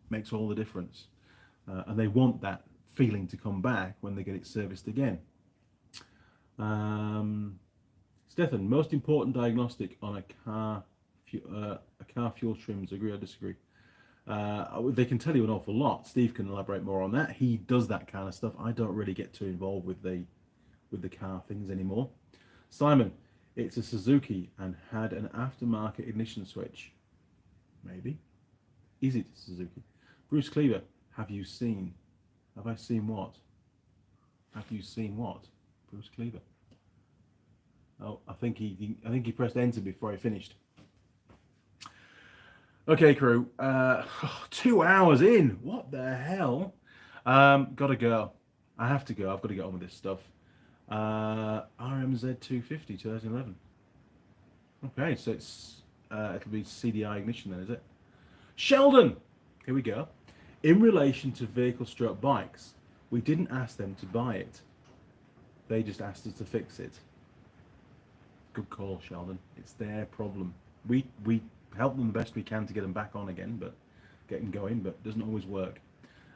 makes all the difference. And they want that feeling to come back when they get it serviced again. Stefan, most important diagnostic on a car fuel trims, agree or disagree? They can tell you an awful lot. Steve can elaborate more on that. He does that kind of stuff. I don't really get too involved with the car things anymore. Simon, It's a Suzuki and had an aftermarket ignition switch. Maybe. Is it Suzuki? Bruce Cleaver, have you seen? Have I seen what? Have you seen what? Bruce Cleaver. Oh, I think he pressed enter before I finished. Okay, crew. 2 hours in. What the hell? Gotta go. I have to go. I've got to get on with this stuff. RMZ 250 2011. Okay, so it's it'll be CDI ignition then, is it? Sheldon. Here we go. In relation to vehicle stroke bikes, we didn't ask them to buy it. They just asked us to fix it. Good call, Sheldon. It's their problem. We help them the best we can to get them back on again, but get them going, but it doesn't always work.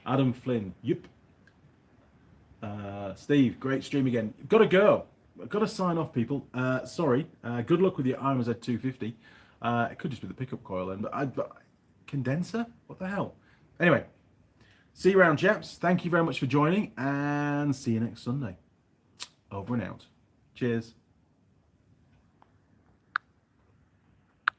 Adam Flynn, yep. Steve, great stream again. Gotta go. Gotta sign off, people. Sorry. Good luck with your RMZ 250. It could just be the pickup coil then, but condenser? What the hell? Anyway, see you around, chaps. Thank you very much for joining, and see you next Sunday. Over and out. Cheers.